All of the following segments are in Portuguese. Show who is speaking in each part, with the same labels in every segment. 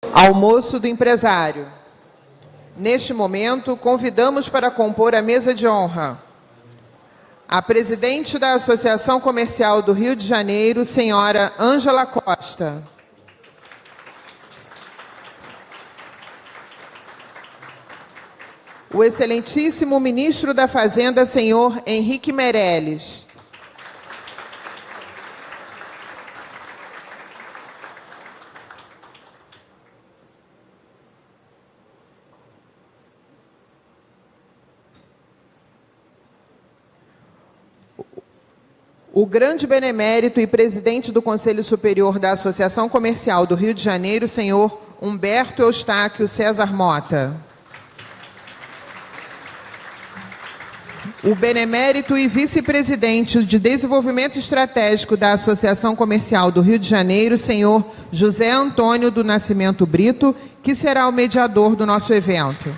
Speaker 1: Almoço do empresário. Neste momento, convidamos para compor a mesa de honra a presidente da Associação Comercial do Rio de Janeiro, senhora Ângela Costa. O excelentíssimo ministro da Fazenda, senhor Henrique Meirelles. O grande benemérito e presidente do Conselho Superior da Associação Comercial do Rio de Janeiro, senhor Humberto Eustáquio César Mota. O benemérito e vice-presidente de Desenvolvimento Estratégico da Associação Comercial do Rio de Janeiro, senhor José Antônio do Nascimento Brito, que será o mediador do nosso evento.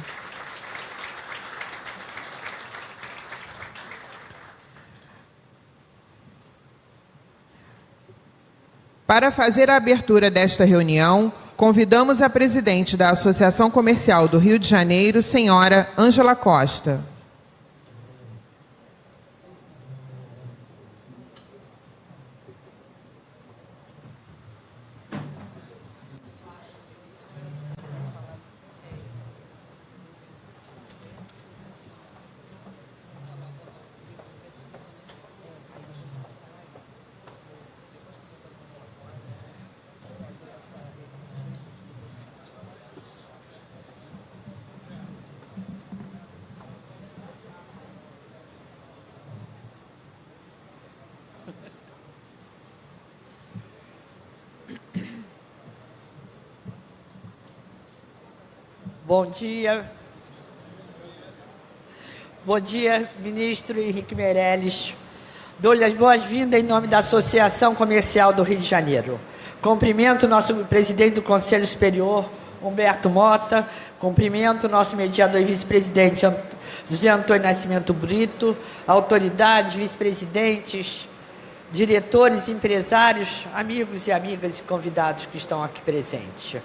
Speaker 1: Para fazer a abertura desta reunião, convidamos a presidente da Associação Comercial do Rio de Janeiro, senhora Ângela Costa.
Speaker 2: Bom dia. Bom dia, ministro Henrique Meirelles. Dou-lhe as boas-vindas em nome da Associação Comercial do Rio de Janeiro. Cumprimento o nosso presidente do Conselho Superior, Humberto Mota. Cumprimento o nosso mediador e vice-presidente, José Antônio Nascimento Brito, autoridades, vice-presidentes, diretores, empresários, amigos e amigas e convidados que estão aqui presentes.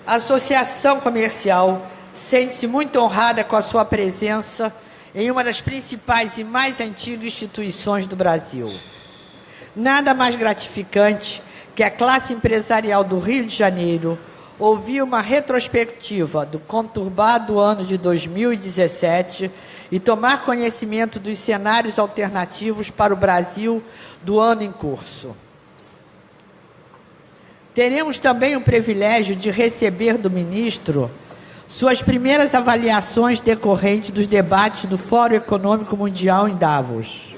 Speaker 2: A Associação Comercial sente-se muito honrada com a sua presença em uma das principais e mais antigas instituições do Brasil. Nada mais gratificante que a classe empresarial do Rio de Janeiro ouvir uma retrospectiva do conturbado ano de 2017 e tomar conhecimento dos cenários alternativos para o Brasil do ano em curso. Teremos também o privilégio de receber do ministro suas primeiras avaliações decorrentes dos debates do Fórum Econômico Mundial em Davos.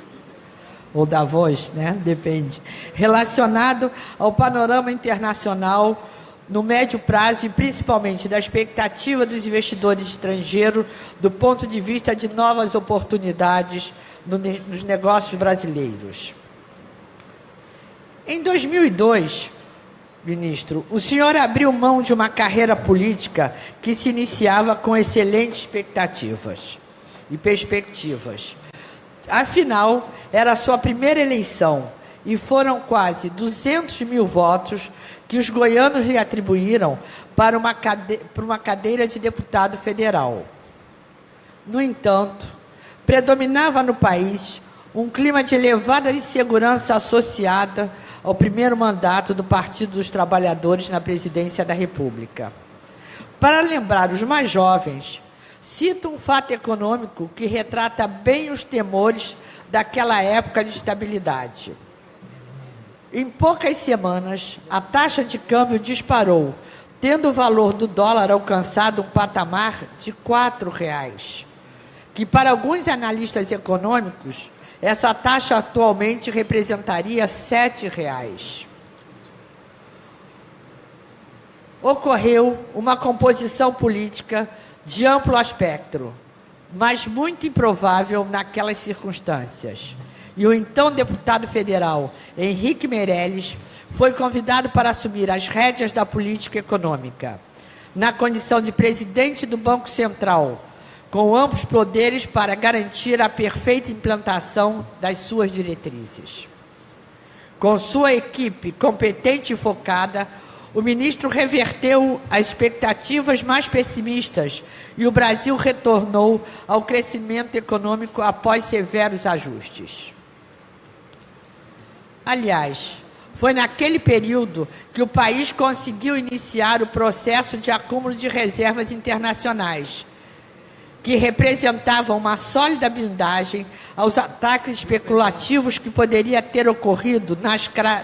Speaker 2: Ou Davos, né? Depende. Relacionado ao panorama internacional no médio prazo e principalmente da expectativa dos investidores estrangeiros do ponto de vista de novas oportunidades nos negócios brasileiros. Em 2002, ministro, o senhor abriu mão de uma carreira política que se iniciava com excelentes expectativas e perspectivas. Afinal, era a sua primeira eleição e foram quase 200 mil votos que os goianos lhe atribuíram para uma cadeira de deputado federal. No entanto, predominava no país um clima de elevada insegurança associada ao primeiro mandato do Partido dos Trabalhadores na presidência da República. Para lembrar os mais jovens, cito um fato econômico que retrata bem os temores daquela época de estabilidade. Em poucas semanas, a taxa de câmbio disparou, tendo o valor do dólar alcançado um patamar de R$ 4,00, que para alguns analistas econômicos, essa taxa atualmente representaria R$ 7,00. Ocorreu uma composição política de amplo espectro, mas muito improvável naquelas circunstâncias. E o então deputado federal Henrique Meirelles foi convidado para assumir as rédeas da política econômica, na condição de presidente do Banco Central, com amplos poderes para garantir a perfeita implantação das suas diretrizes. Com sua equipe competente e focada, o ministro reverteu as expectativas mais pessimistas e o Brasil retornou ao crescimento econômico após severos ajustes. Aliás, foi naquele período que o país conseguiu iniciar o processo de acúmulo de reservas internacionais, que representavam uma sólida blindagem aos ataques especulativos que poderia ter ocorrido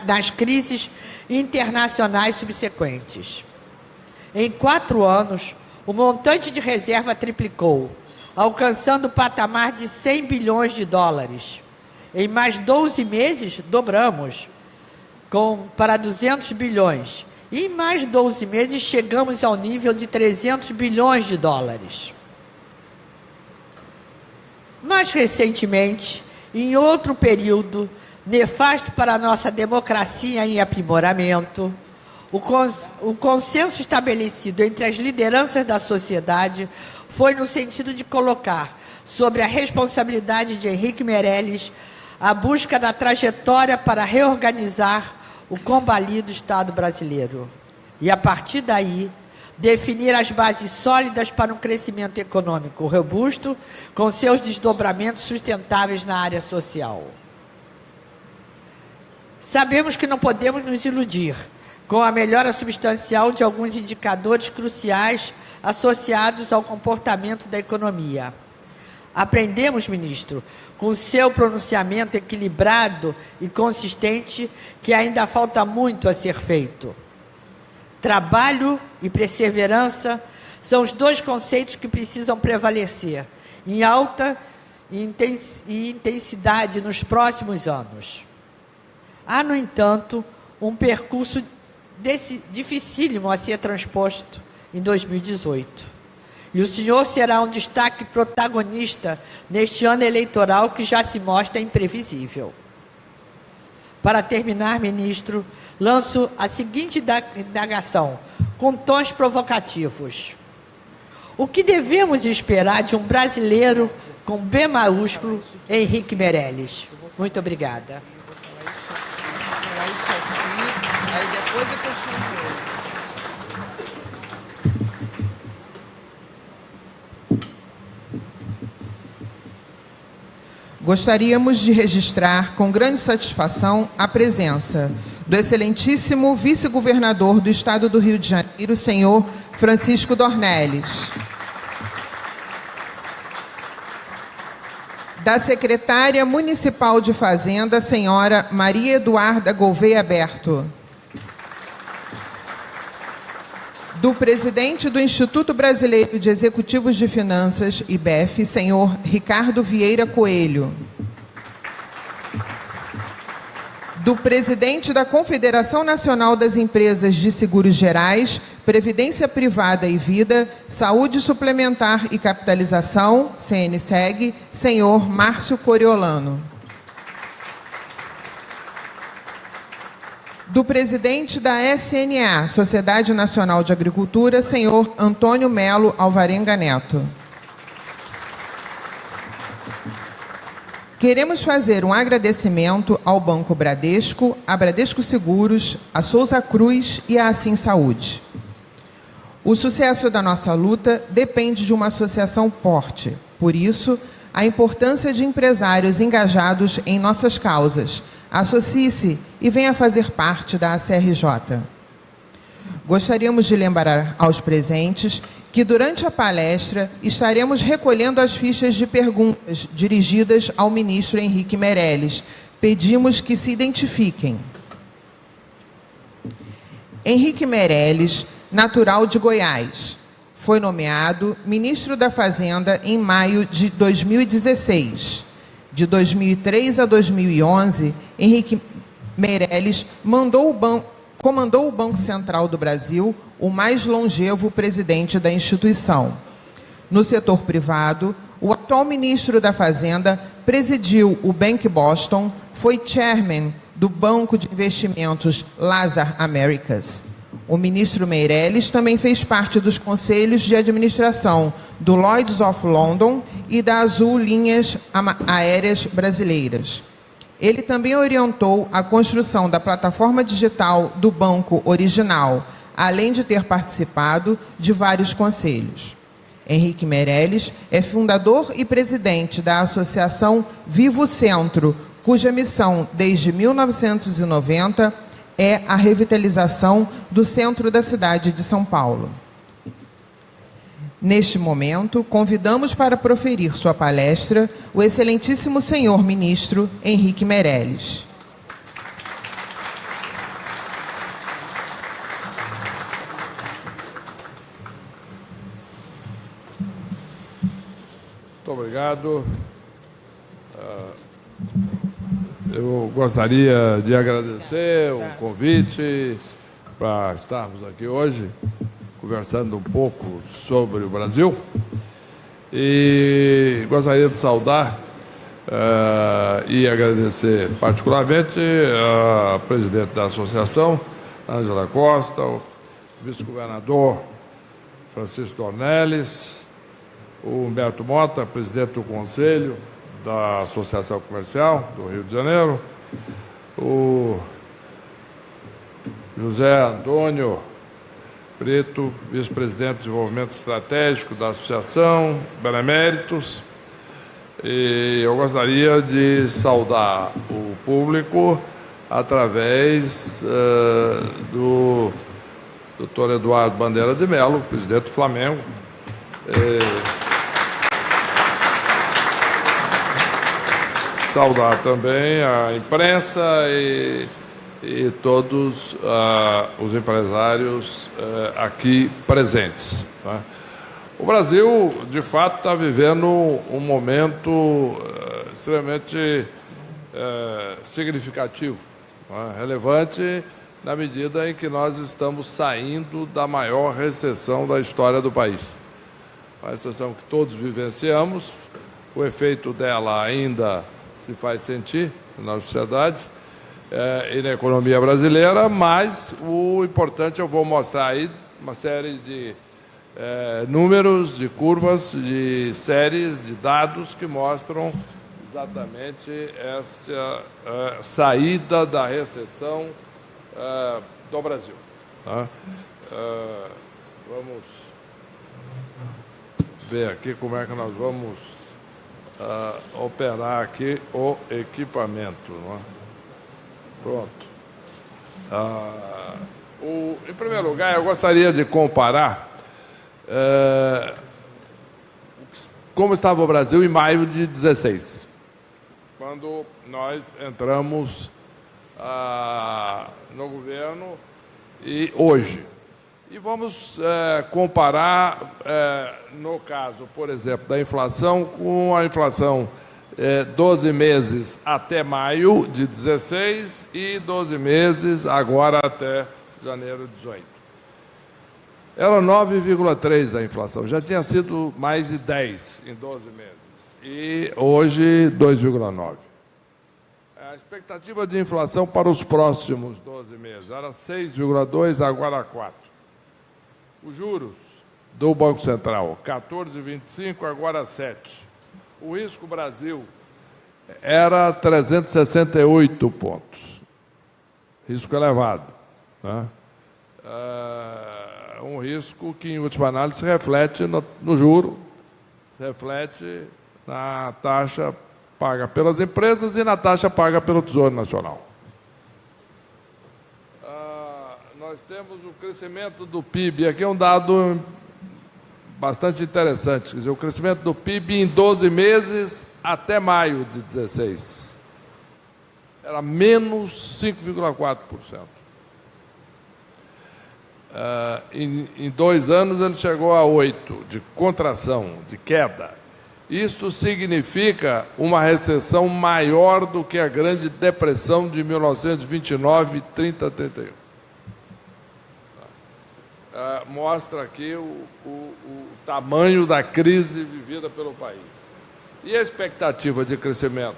Speaker 2: nas crises internacionais subsequentes. Em 4 anos, o montante de reserva triplicou, alcançando o patamar de 100 bilhões de dólares. Em mais 12 meses, dobramos para 200 bilhões. E em mais 12 meses, chegamos ao nível de 300 bilhões de dólares. Mais recentemente, em outro período nefasto para a nossa democracia em aprimoramento, o consenso estabelecido entre as lideranças da sociedade foi no sentido de colocar sobre a responsabilidade de Henrique Meirelles a busca da trajetória para reorganizar o combalido Estado brasileiro. E, a partir daí, definir as bases sólidas para um crescimento econômico robusto, com seus desdobramentos sustentáveis na área social. Sabemos que não podemos nos iludir com a melhora substancial de alguns indicadores cruciais associados ao comportamento da economia. Aprendemos, ministro, com seu pronunciamento equilibrado e consistente, que ainda falta muito a ser feito. Trabalho e perseverança são os 2 conceitos que precisam prevalecer em alta intensidade nos próximos anos. Há, no entanto, um percurso dificílimo a ser transposto em 2018. E o senhor será um destaque protagonista neste ano eleitoral que já se mostra imprevisível. Para terminar, ministro, lanço a seguinte indagação, com tons provocativos. O que devemos esperar de um brasileiro com B maiúsculo, Henrique Meirelles? Muito obrigada.
Speaker 1: Aí depois é que eu chamo. Gostaríamos de registrar com grande satisfação a presença do excelentíssimo vice-governador do Estado do Rio de Janeiro, senhor Francisco Dornelles, da secretária municipal de Fazenda, senhora Maria Eduarda Gouveia Berto, do presidente do Instituto Brasileiro de Executivos de Finanças, IBEF, senhor Ricardo Vieira Coelho, do presidente da Confederação Nacional das Empresas de Seguros Gerais, Previdência Privada e Vida, Saúde Suplementar e Capitalização, CNSEG, senhor Márcio Coriolano, do presidente da SNA, Sociedade Nacional de Agricultura, senhor Antônio Melo Alvarenga Neto. Queremos fazer um agradecimento ao Banco Bradesco, a Bradesco Seguros, a Souza Cruz e a Assim Saúde. O sucesso da nossa luta depende de uma associação forte. Por isso, a importância de empresários engajados em nossas causas. Associe-se e venha fazer parte da ACRJ. Gostaríamos de lembrar aos presentes que, durante a palestra, estaremos recolhendo as fichas de perguntas dirigidas ao ministro Henrique Meirelles. Pedimos que se identifiquem. Henrique Meirelles, natural de Goiás, foi nomeado ministro da Fazenda em maio de 2016. De 2003 a 2011, Henrique Meirelles comandou o Banco Central do Brasil, o mais longevo presidente da instituição. No setor privado, o atual ministro da Fazenda presidiu o Bank Boston, foi chairman do Banco de Investimentos Lazard Americas. O ministro Meirelles também fez parte dos conselhos de administração do Lloyd's of London e da Azul Linhas Aéreas Brasileiras. Ele também orientou a construção da plataforma digital do Banco Original, além de ter participado de vários conselhos. Henrique Meirelles é fundador e presidente da Associação Vivo Centro, cuja missão, desde 1990, é a revitalização do centro da cidade de São Paulo. Neste momento, convidamos para proferir sua palestra o excelentíssimo senhor ministro Henrique Meirelles.
Speaker 3: Muito obrigado. Eu gostaria de agradecer o convite para estarmos aqui hoje, conversando um pouco sobre o Brasil. E gostaria de saudar e agradecer particularmente a presidente da associação, Ângela Costa, o vice-governador Francisco Dornelles, o Humberto Mota, presidente do Conselho da Associação Comercial do Rio de Janeiro, o José Antônio Brito, vice-presidente de Desenvolvimento Estratégico da Associação, beneméritos. E eu gostaria de saudar o público através do Dr. Eduardo Bandeira de Mello, presidente do Flamengo. Saudar também a imprensa e todos os empresários aqui presentes. Tá? O Brasil, de fato, está vivendo um momento extremamente significativo, tá? Relevante na medida em que nós estamos saindo da maior recessão da história do país. A recessão que todos vivenciamos, o efeito dela ainda se faz sentir na sociedade e na economia brasileira, mas o importante, eu vou mostrar aí uma série de números, de curvas, de séries, de dados que mostram exatamente essa saída da recessão do Brasil. Tá? Vamos ver aqui como é que nós vamos operar aqui o equipamento. Não é? Pronto. Em primeiro lugar, eu gostaria de comparar como estava o Brasil em maio de 2016, quando nós entramos no governo, e hoje. E vamos comparar, no caso, por exemplo, da inflação, com a inflação 12 meses até maio de 16 e 12 meses agora até janeiro de 18. Era 9,3 a inflação, já tinha sido mais de 10 em 12 meses, e hoje 2,9. A expectativa de inflação para os próximos 12 meses era 6,2, agora 4. Os juros do Banco Central, 14,25, agora 7. O risco Brasil era 368 pontos. Risco elevado. Né? Um risco que, em última análise, se reflete no juro, se reflete na taxa paga pelas empresas e na taxa paga pelo Tesouro Nacional. Nós temos o crescimento do PIB. Aqui é um dado bastante interessante. Quer dizer, o crescimento do PIB em 12 meses até maio de 16 era menos 5,4%. Em 2 anos ele chegou a 8% de contração, de queda. Isto significa uma recessão maior do que a Grande Depressão de 1929, 30, 31. Mostra aqui o tamanho da crise vivida pelo país. E a expectativa de crescimento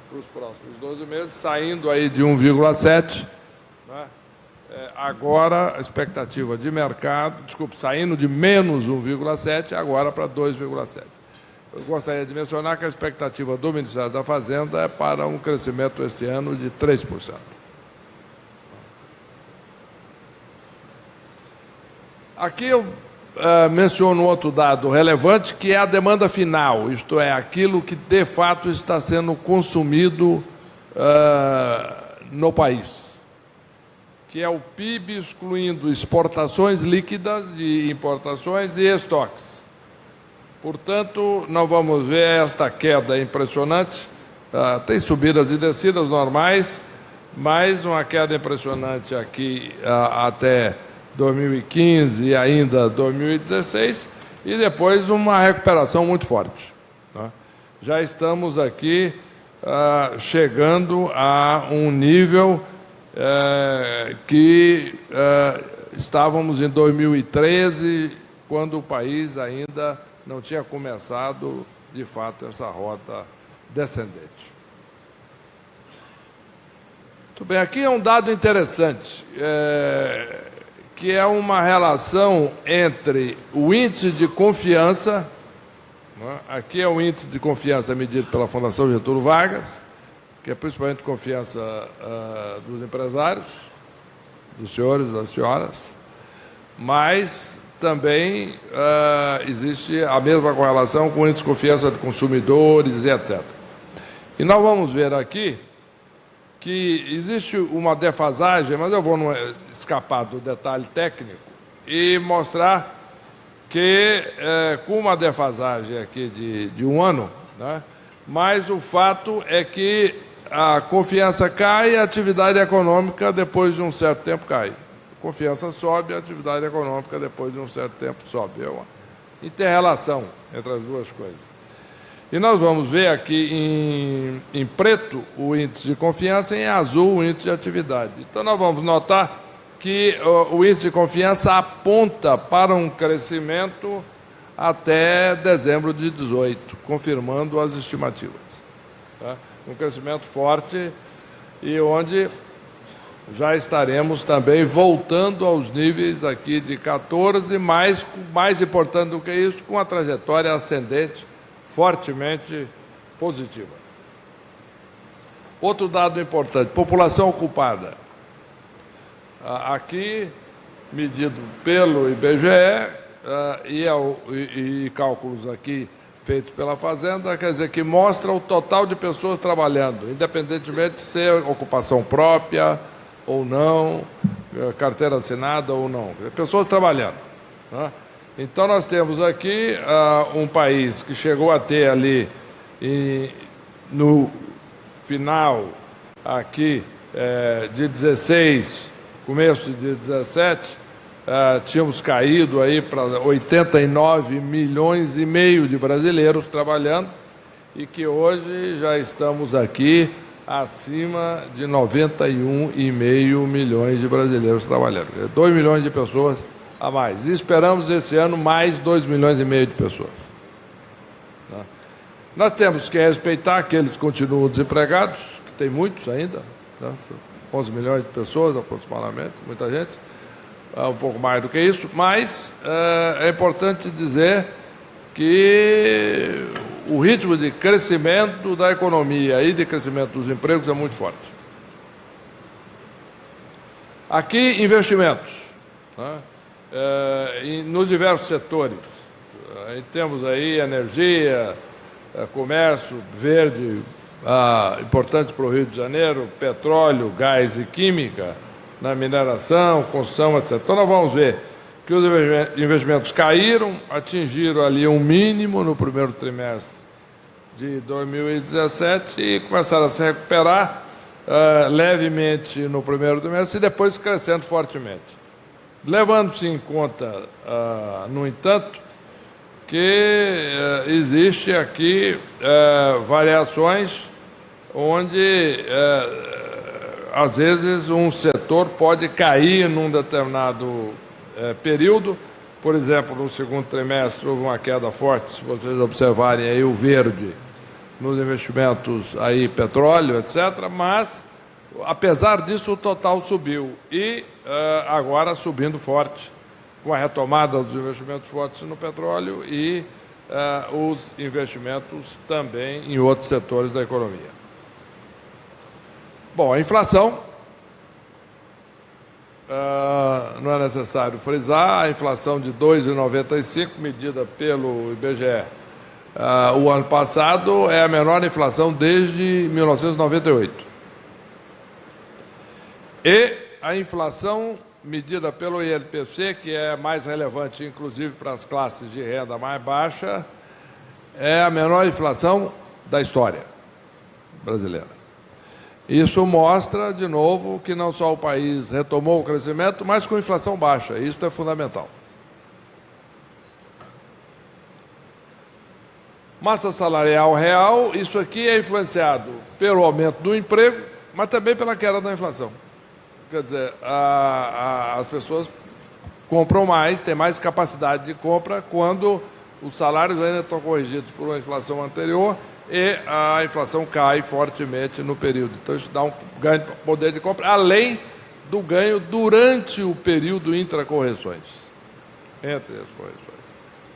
Speaker 3: para os próximos 12 meses, saindo aí de 1,7, né? Agora a expectativa de mercado, saindo de menos 1,7, agora para 2,7. Eu gostaria de mencionar que a expectativa do Ministério da Fazenda é para um crescimento esse ano de 3%. Aqui eu menciono outro dado relevante, que é a demanda final, isto é, aquilo que de fato está sendo consumido no país, que é o PIB excluindo exportações líquidas e importações e estoques. Portanto, nós vamos ver esta queda impressionante, tem subidas e descidas normais, mas uma queda impressionante aqui até 2015 e ainda 2016, e depois uma recuperação muito forte, né? Já estamos aqui chegando a um nível que estávamos em 2013, quando o país ainda não tinha começado, de fato, essa rota descendente. Muito bem, aqui é um dado interessante, que é uma relação entre o índice de confiança, né? Aqui é o índice de confiança medido pela Fundação Getúlio Vargas, que é principalmente confiança dos empresários, dos senhores e das senhoras, mas também existe a mesma correlação com o índice de confiança de consumidores e etc. E nós vamos ver aqui que existe uma defasagem, mas eu vou escapar do detalhe técnico e mostrar que, com uma defasagem aqui de um ano, né, mas o fato é que a confiança cai e a atividade econômica, depois de um certo tempo, cai. A confiança sobe e a atividade econômica, depois de um certo tempo, sobe. É uma inter-relação entre as duas coisas. E nós vamos ver aqui em preto o índice de confiança e em azul o índice de atividade. Então, nós vamos notar que o índice de confiança aponta para um crescimento até dezembro de 2018, confirmando as estimativas, tá? Um crescimento forte e onde já estaremos também voltando aos níveis aqui de 14, mais importante do que isso, com a trajetória ascendente fortemente positiva. Outro dado importante, população ocupada. Aqui, medido pelo IBGE e cálculos aqui feitos pela Fazenda, quer dizer, que mostra o total de pessoas trabalhando, independentemente de ser ocupação própria ou não, carteira assinada ou não, pessoas trabalhando, né? Então, nós temos aqui um país que chegou a ter ali, no final aqui de 16, começo de 17, tínhamos caído aí para 89 milhões e meio de brasileiros trabalhando e que hoje já estamos aqui acima de 91,5 milhões de brasileiros trabalhando. 2 milhões de pessoas a mais. E esperamos esse ano mais 2,5 milhões de pessoas. Nós temos que respeitar aqueles que continuam desempregados, que tem muitos ainda, 11 milhões de pessoas aproximadamente, muita gente, um pouco mais do que isso, mas é importante dizer que o ritmo de crescimento da economia e de crescimento dos empregos é muito forte. Aqui, investimentos, né? Nos diversos setores. Temos aí energia, comércio verde, importante para o Rio de Janeiro, petróleo, gás e química, na mineração, construção, etc. Então, nós vamos ver que os investimentos caíram, atingiram ali um mínimo no primeiro trimestre de 2017 e começaram a se recuperar levemente no primeiro trimestre e depois crescendo fortemente. Levando-se em conta, no entanto, que existe aqui variações onde, às vezes, um setor pode cair num determinado período. Por exemplo, no segundo trimestre houve uma queda forte, se vocês observarem aí o verde, nos investimentos aí, petróleo, etc., mas, apesar disso, o total subiu e agora subindo forte, com a retomada dos investimentos fortes no petróleo e os investimentos também em outros setores da economia. Bom, a inflação não é necessário frisar, a inflação de 2,95, medida pelo IBGE, o ano passado, é a menor inflação desde 1998. E a inflação medida pelo INPC, que é mais relevante, inclusive, para as classes de renda mais baixa, é a menor inflação da história brasileira. Isso mostra, de novo, que não só o país retomou o crescimento, mas com inflação baixa. Isso é fundamental. Massa salarial real, isso aqui é influenciado pelo aumento do emprego, mas também pela queda da inflação. Quer dizer, as pessoas compram mais, têm mais capacidade de compra quando os salários ainda estão corrigidos por uma inflação anterior e a inflação cai fortemente no período. Então, isso dá um ganho de poder de compra, além do ganho durante o período intracorreções, entre as correções.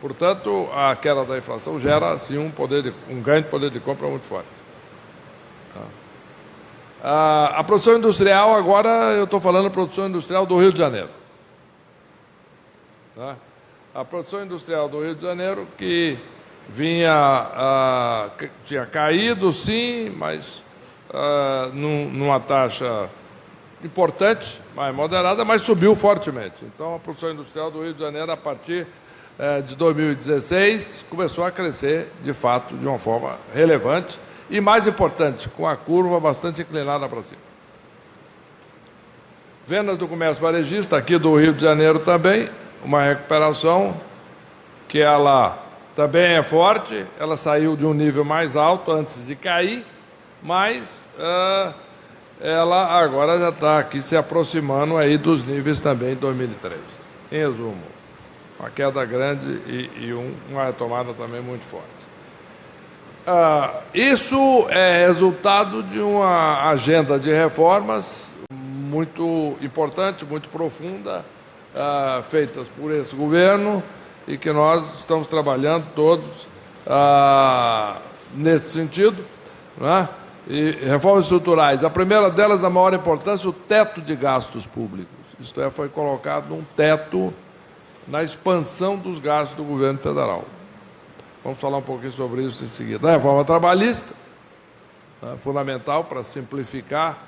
Speaker 3: Portanto, a queda da inflação gera, assim, um ganho de poder de compra muito forte. A produção industrial, agora eu estou falando da produção industrial do Rio de Janeiro. A produção industrial do Rio de Janeiro, que tinha caído, sim, mas numa taxa importante, mais moderada, mas subiu fortemente. Então, a produção industrial do Rio de Janeiro, a partir de 2016, começou a crescer, de fato, de uma forma relevante, e, mais importante, com a curva bastante inclinada para cima. Vendas do comércio varejista, aqui do Rio de Janeiro também, uma recuperação que ela também é forte, ela saiu de um nível mais alto antes de cair, mas ela agora já está aqui se aproximando aí dos níveis também de 2013. Em resumo, uma queda grande e uma retomada também muito forte. Isso é resultado de uma agenda de reformas muito importante, muito profunda, feitas por esse governo e que nós estamos trabalhando todos nesse sentido, né? E reformas estruturais. A primeira delas, a maior importância, o teto de gastos públicos. Isto é, foi colocado um teto na expansão dos gastos do governo federal. Vamos falar um pouquinho sobre isso em seguida. A reforma trabalhista, fundamental para simplificar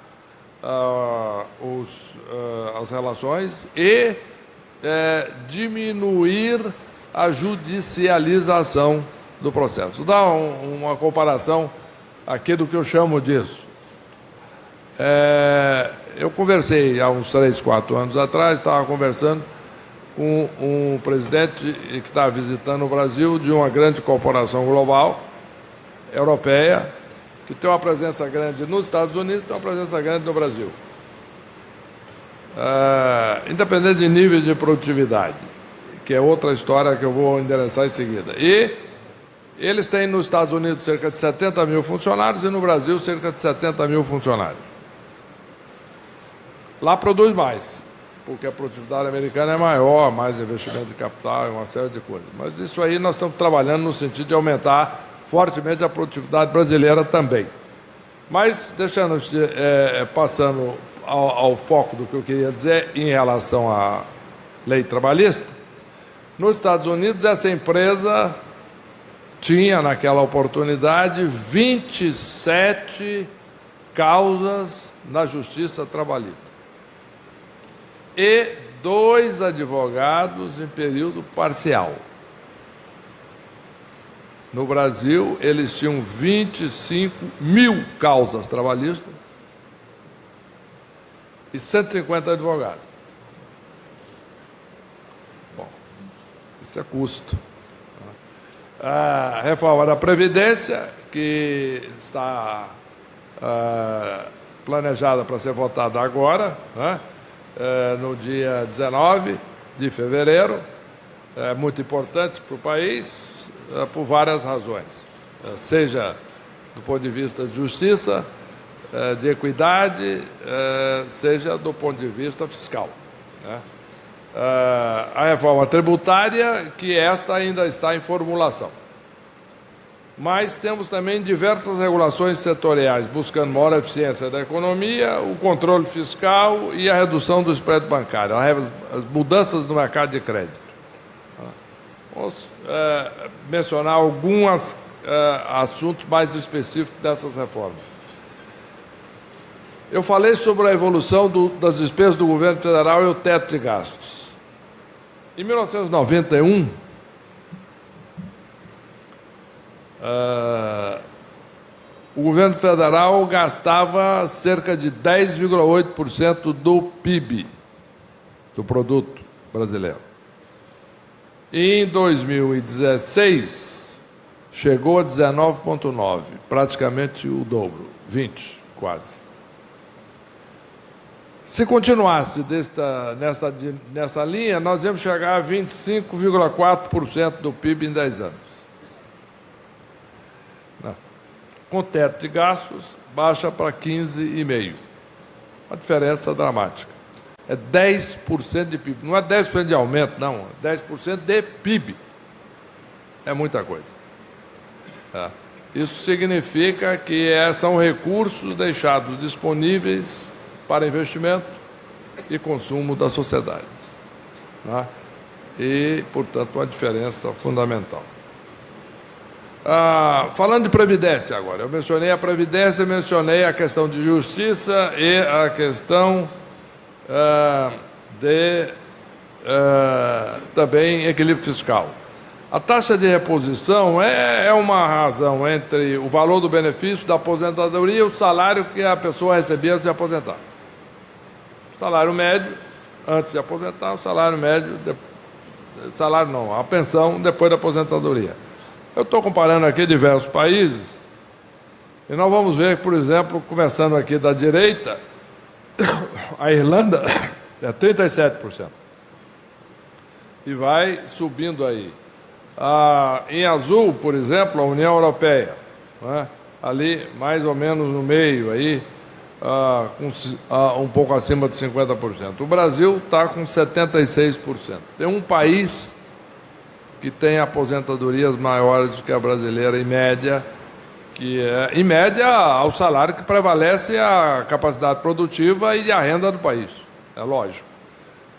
Speaker 3: as relações e diminuir a judicialização do processo. Vou dar uma comparação aqui do que eu chamo disso. Eu conversei há uns 3, 4 anos atrás, estava conversando com um presidente que estava visitando o Brasil de uma grande corporação global, europeia, que tem uma presença grande nos Estados Unidos e tem uma presença grande no Brasil. Independente de nível de produtividade, que é outra história que eu vou endereçar em seguida. E eles têm nos Estados Unidos cerca de 70 mil funcionários e no Brasil cerca de 70 mil funcionários. Lá produz mais, porque a produtividade americana é maior, mais investimento de capital e uma série de coisas. Mas isso aí nós estamos trabalhando no sentido de aumentar fortemente a produtividade brasileira também. Mas, passando ao foco do que eu queria dizer em relação à lei trabalhista, nos Estados Unidos essa empresa tinha, naquela oportunidade, 27 causas na justiça trabalhista. E 2 advogados em período parcial. No Brasil, eles tinham 25 mil causas trabalhistas e 150 advogados. Bom, isso é custo. A reforma da Previdência, que está planejada para ser votada agora, né? No dia 19 de fevereiro, é muito importante para o país, por várias razões, seja do ponto de vista de justiça, de equidade, seja do ponto de vista fiscal, né? A reforma tributária, que esta ainda está em formulação. mas temos também diversas regulações setoriais, buscando maior eficiência da economia, o controle fiscal e a redução do spread bancário, as mudanças no mercado de crédito. Vamos mencionar alguns assuntos mais específicos dessas reformas. Eu falei sobre a evolução das despesas do governo federal e o teto de gastos. Em 1991, o governo federal gastava cerca de 10,8% do PIB, do produto brasileiro. Em 2016, chegou a 19,9%, praticamente o dobro, 20%, quase. Se continuasse nessa linha, nós íamos chegar a 25,4% do PIB em 10 anos. Com teto de gastos, baixa para 15,5%. Uma diferença dramática. É 10% de PIB. Não é 10% de aumento, não. É 10% de PIB. É muita coisa. Isso significa que são recursos deixados disponíveis para investimento e consumo da sociedade. E, portanto, uma diferença fundamental. Falando de Previdência agora, eu mencionei a Previdência, mencionei a questão de justiça e a questão também equilíbrio fiscal. A taxa de reposição é uma razão entre o valor do benefício da aposentadoria e o salário que a pessoa recebia antes de aposentar. O salário médio, antes de aposentar, o salário médio, a pensão depois da aposentadoria. Eu estou comparando aqui diversos países e nós vamos ver, por exemplo, começando aqui da direita, a Irlanda é 37%. E vai subindo aí. Em azul, por exemplo, a União Europeia, ali mais ou menos no meio, aí, um pouco acima de 50%. O Brasil está com 76%. Tem um país que tem aposentadorias maiores do que a brasileira, em média, que é, em média, ao salário que prevalece a capacidade produtiva e a renda do país. É lógico.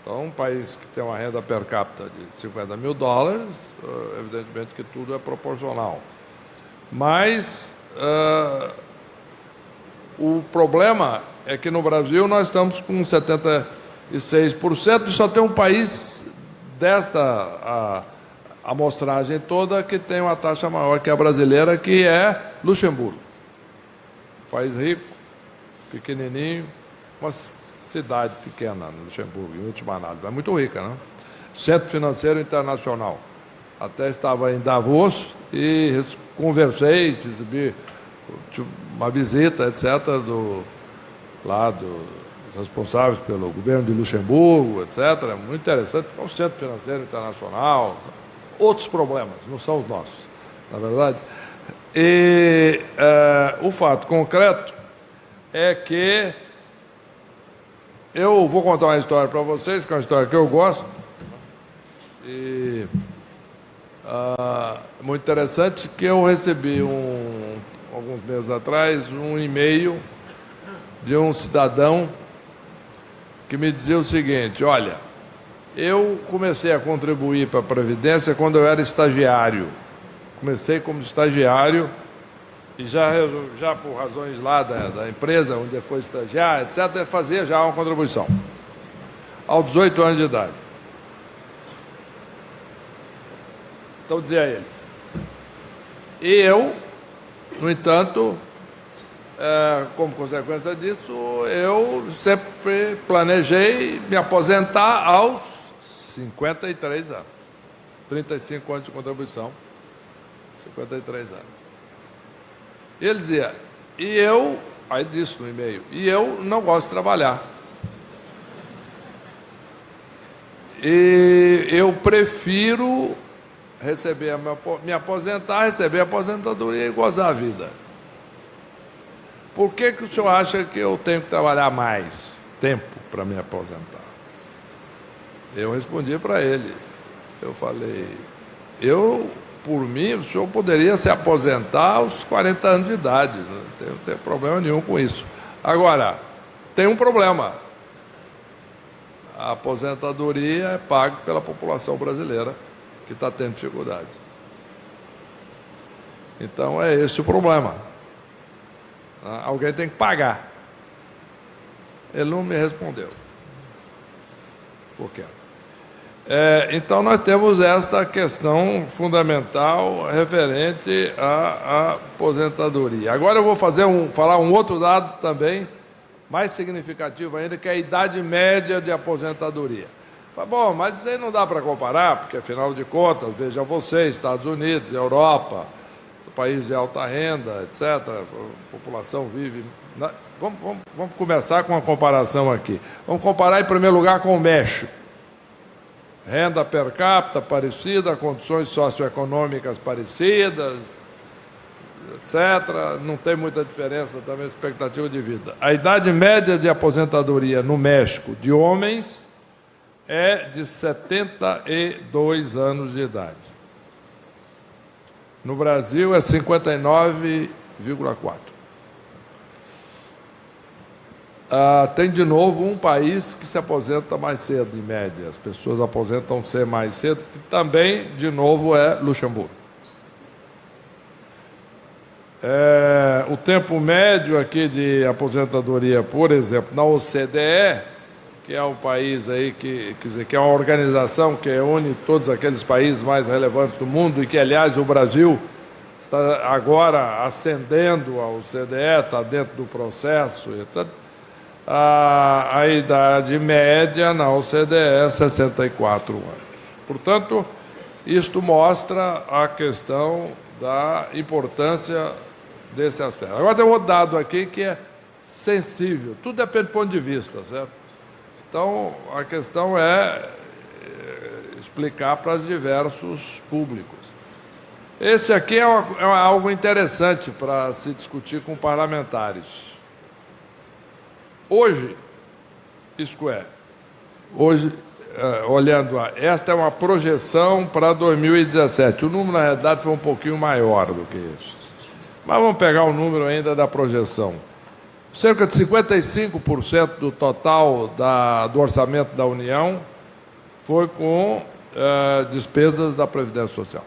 Speaker 3: Então, um país que tem uma renda per capita de 50 mil dólares, evidentemente que tudo é proporcional. Mas o problema é que no Brasil nós estamos com 76% e só tem um país desta amostragem toda que tem uma taxa maior que a brasileira, que é Luxemburgo. País rico, pequenininho, uma cidade pequena, no Luxemburgo, em última análise, mas muito rica, né? Centro Financeiro Internacional. Até estava em Davos e conversei, recebi uma visita, etc., dos responsáveis pelo governo de Luxemburgo, etc. Muito interessante, é o Centro Financeiro Internacional, outros problemas, não são os nossos, na verdade. E o fato concreto é que eu vou contar uma história para vocês, que é uma história que eu gosto, e muito interessante, que eu recebi alguns meses atrás um e-mail de um cidadão que me dizia o seguinte: olha, eu comecei a contribuir para a Previdência quando eu era estagiário. Comecei como estagiário e já por razões lá da empresa onde foi estagiário, etc., fazia já uma contribuição. Aos 18 anos de idade. Então, dizia ele. E eu, no entanto, como consequência disso, eu sempre planejei me aposentar aos 53 anos. 35 anos de contribuição, 53 anos. Ele dizia, aí disse no e-mail, e eu não gosto de trabalhar. E eu prefiro me aposentar, receber a aposentadoria e gozar a vida. Por que o senhor acha que eu tenho que trabalhar mais tempo para me aposentar? Eu respondi para ele. Eu falei, eu por mim, o senhor poderia se aposentar aos 40 anos de idade. Não tem problema nenhum com isso. Agora, tem um problema. A aposentadoria é paga pela população brasileira, que está tendo dificuldade. Então, é esse o problema. Alguém tem que pagar. Ele não me respondeu. Por quê? Então, nós temos esta questão fundamental referente à aposentadoria. Agora eu vou falar um outro dado também, mais significativo ainda, que é a idade média de aposentadoria. Bom, mas isso aí não dá para comparar, porque, afinal de contas, veja você, Estados Unidos, Europa, países de alta renda, etc., a população vive... Vamos começar com uma comparação aqui. Vamos comparar, em primeiro lugar, com o México. Renda per capita parecida, condições socioeconômicas parecidas, etc. Não tem muita diferença também de expectativa de vida. A idade média de aposentadoria no México de homens é de 72 anos de idade. No Brasil é 59,4. Tem, de novo, um país que se aposenta mais cedo, em média. As pessoas aposentam-se mais cedo, que também, de novo, é Luxemburgo. O tempo médio aqui de aposentadoria, por exemplo, na OCDE, que é um país aí que é uma organização que une todos aqueles países mais relevantes do mundo e que, aliás, o Brasil está agora ascendendo ao OCDE, está dentro do processo, etc. A idade média na OCDE é 64 anos. Portanto, isto mostra a questão da importância desse aspecto. Agora tem um outro dado aqui que é sensível. Tudo depende do ponto de vista, certo? Então, a questão é explicar para os diversos públicos. Esse aqui é algo interessante para se discutir com parlamentares. Hoje, olhando, esta é uma projeção para 2017. O número, na realidade, foi um pouquinho maior do que isso. Mas vamos pegar o número ainda da projeção. Cerca de 55% do total do orçamento da União foi com despesas da Previdência Social,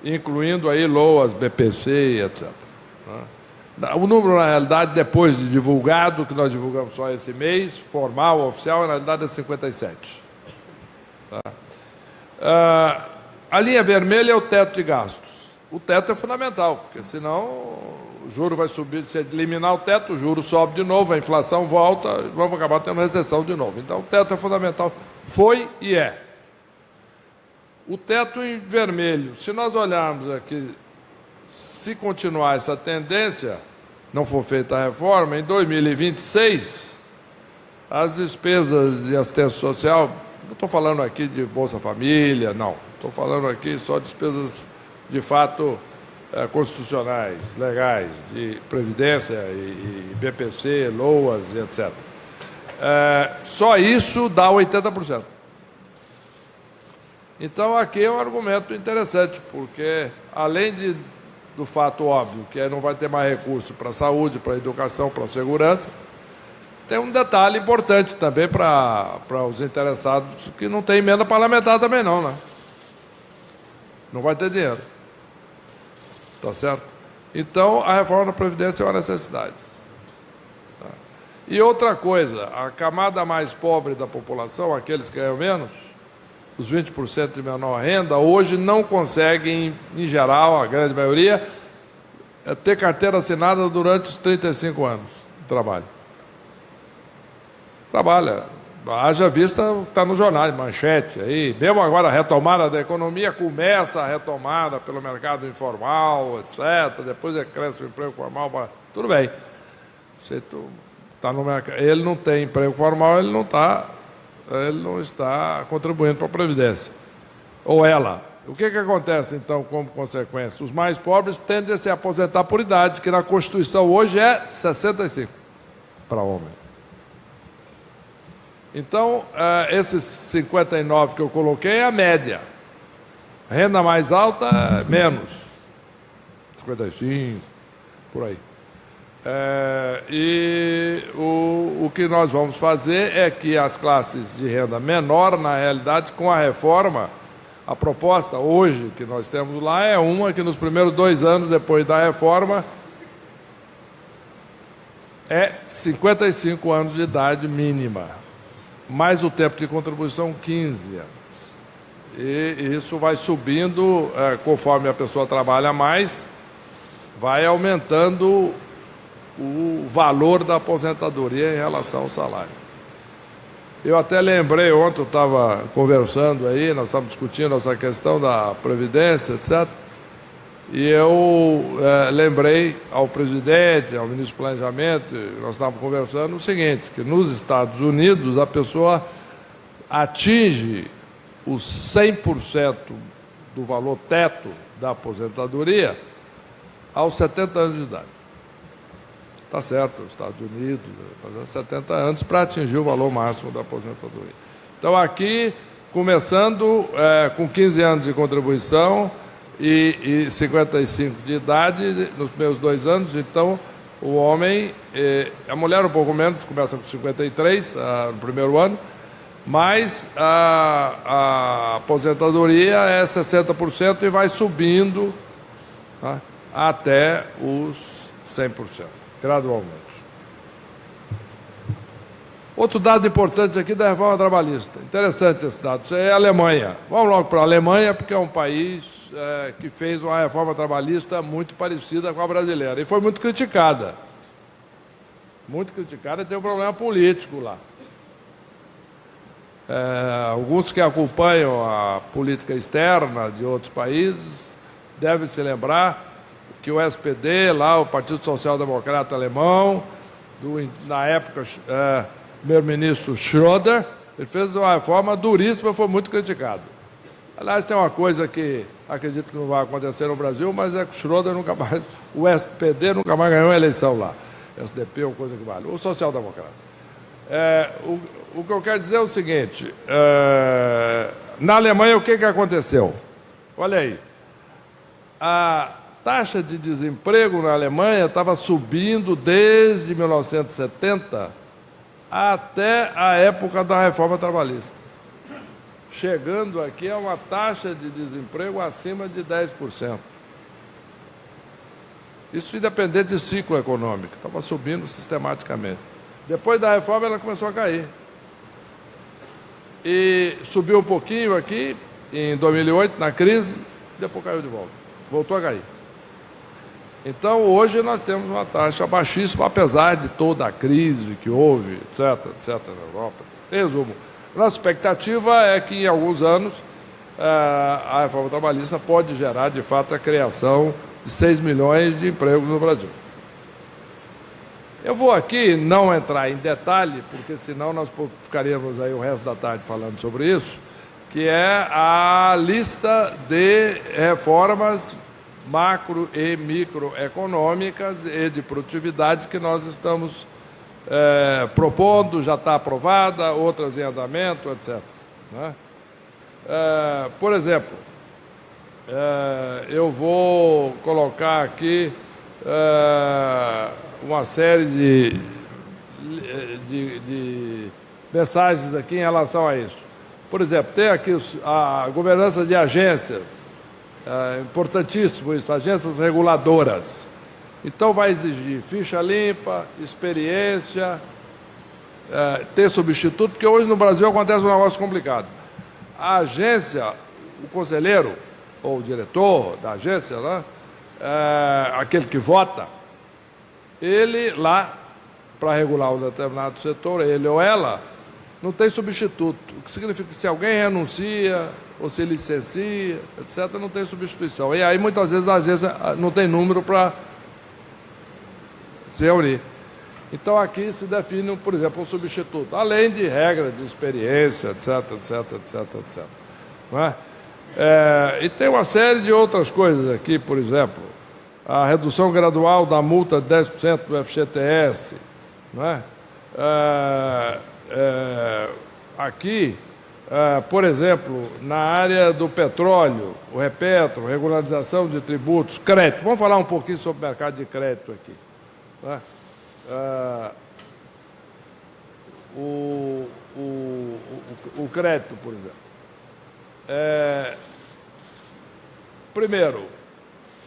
Speaker 3: incluindo aí LOAS, BPC, etc. O número, na realidade, depois de divulgado, que nós divulgamos só esse mês, formal, oficial, na realidade é 57. A linha vermelha é o teto de gastos. O teto é fundamental, porque senão o juro vai subir. Se eliminar o teto, o juro sobe de novo, a inflação volta, vamos acabar tendo recessão de novo. Então, o teto é fundamental. Foi e é. O teto em vermelho, se nós olharmos aqui, se continuar essa tendência, não for feita a reforma, em 2026, as despesas de assistência social, não estou falando aqui de Bolsa Família, não. Estou falando aqui só de despesas, de fato, constitucionais, legais, de Previdência e BPC, LOAS e etc. Só isso dá 80%. Então, aqui é um argumento interessante, porque, além do fato óbvio, que não vai ter mais recurso para a saúde, para a educação, para a segurança, tem um detalhe importante também para os interessados, que não tem emenda parlamentar também não, né? Não vai ter dinheiro. Tá certo? Então, a reforma da Previdência é uma necessidade. Tá? E outra coisa, a camada mais pobre da população, aqueles que ganham menos, os 20% de menor renda, hoje não conseguem, em geral, a grande maioria, ter carteira assinada durante os 35 anos de trabalho. Trabalha. Haja vista o que está no jornal, manchete. Aí, mesmo agora a retomada da economia, começa a retomada pelo mercado informal, etc. Depois cresce o emprego formal. Tudo bem. Você tá no mercado, ele não tem emprego formal, ele não está contribuindo para a Previdência. Ou ela. O que acontece, então, como consequência? Os mais pobres tendem a se aposentar por idade, que na Constituição hoje é 65 para homem. Então, esses 59 que eu coloquei é a média. Renda mais alta, menos. 55, por aí. E o que nós vamos fazer é que as classes de renda menor, na realidade, com a reforma, a proposta hoje que nós temos lá é uma que nos primeiros 2 anos depois da reforma é 55 anos de idade mínima, mais o tempo de contribuição 15 anos. E isso vai subindo, conforme a pessoa trabalha mais, vai aumentando o valor da aposentadoria em relação ao salário. Eu até lembrei, ontem eu estava conversando aí, nós estávamos discutindo essa questão da Previdência, etc., e eu lembrei ao presidente, ao ministro do Planejamento, nós estávamos conversando o seguinte, que nos Estados Unidos a pessoa atinge os 100% do valor teto da aposentadoria aos 70 anos de idade. Está certo, os Estados Unidos, fazendo 70 anos para atingir o valor máximo da aposentadoria. Então, aqui, começando com 15 anos de contribuição e 55 de idade nos primeiros 2 anos, então, o homem, a mulher um pouco menos, começa com 53 no primeiro ano, mas a aposentadoria é 60% e vai subindo, tá, até os 100%. Gradualmente. Outro dado importante aqui da reforma trabalhista. Interessante esse dado. Isso é a Alemanha. Vamos logo para a Alemanha, porque é um país que fez uma reforma trabalhista muito parecida com a brasileira. E foi muito criticada. Muito criticada e tem um problema político lá. Alguns que acompanham a política externa de outros países devem se lembrar que o SPD, lá, o Partido Social Democrata Alemão, na época, primeiro-ministro Schröder, ele fez uma reforma duríssima, foi muito criticado. Aliás, tem uma coisa que acredito que não vai acontecer no Brasil, mas é que o Schröder nunca mais, o SPD nunca mais ganhou a eleição lá. SDP é uma coisa que vale. O Social Democrata. O que eu quero dizer é o seguinte, na Alemanha o que aconteceu? Olha aí, a taxa de desemprego na Alemanha estava subindo desde 1970 até a época da reforma trabalhista, chegando aqui a uma taxa de desemprego acima de 10%. Isso independente de ciclo econômico, estava subindo sistematicamente. Depois da reforma ela começou a cair. E subiu um pouquinho aqui, em 2008, na crise, depois caiu de volta. Voltou a cair. Então, hoje nós temos uma taxa baixíssima, apesar de toda a crise que houve, etc., na Europa. Em resumo, nossa expectativa é que, em alguns anos, a reforma trabalhista pode gerar, de fato, a criação de 6 milhões de empregos no Brasil. Eu vou aqui não entrar em detalhe, porque senão nós ficaríamos aí o resto da tarde falando sobre isso, que é a lista de reformas macro e microeconômicas e de produtividade que nós estamos propondo, já está aprovada, outras em andamento, etc. Né? Por exemplo, eu vou colocar aqui uma série de mensagens aqui em relação a isso. Por exemplo, tem aqui a governança de agências, importantíssimo isso, agências reguladoras. Então vai exigir ficha limpa, experiência, ter substituto, porque hoje no Brasil acontece um negócio complicado. A agência, o conselheiro, ou o diretor da agência, né, aquele que vota, ele lá, para regular um determinado setor, ele ou ela, não tem substituto. O que significa que se alguém renuncia, ou se licencia, etc., não tem substituição. E aí, muitas vezes, a agência não tem número para se reunir. Então, aqui se define, por exemplo, um substituto, além de regras de experiência, etc., etc. Não é? E tem uma série de outras coisas aqui, por exemplo, a redução gradual da multa de 10% do FGTS, não é? Aqui, por exemplo, na área do petróleo, o Repetro, regularização de tributos, crédito. Vamos falar um pouquinho sobre o mercado de crédito aqui. Tá? O crédito, por exemplo. Primeiro,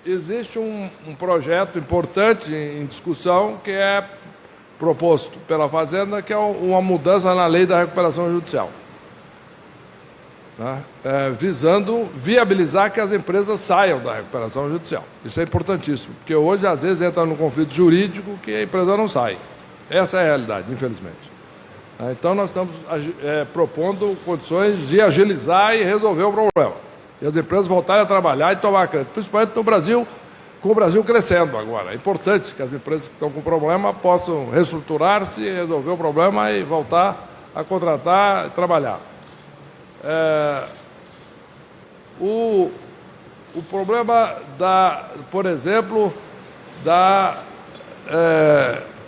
Speaker 3: existe um projeto importante em discussão que é proposto pela Fazenda, que é uma mudança na lei da recuperação judicial, né? Visando viabilizar que as empresas saiam da recuperação judicial. Isso é importantíssimo, porque hoje, às vezes, entra no conflito jurídico que a empresa não sai. Essa é a realidade, infelizmente. Então, nós estamos propondo condições de agilizar e resolver o problema. E as empresas voltarem a trabalhar e tomar crédito, principalmente no Brasil, com o Brasil crescendo agora. É importante que as empresas que estão com problema possam reestruturar-se, resolver o problema e voltar a contratar e trabalhar. O problema por exemplo,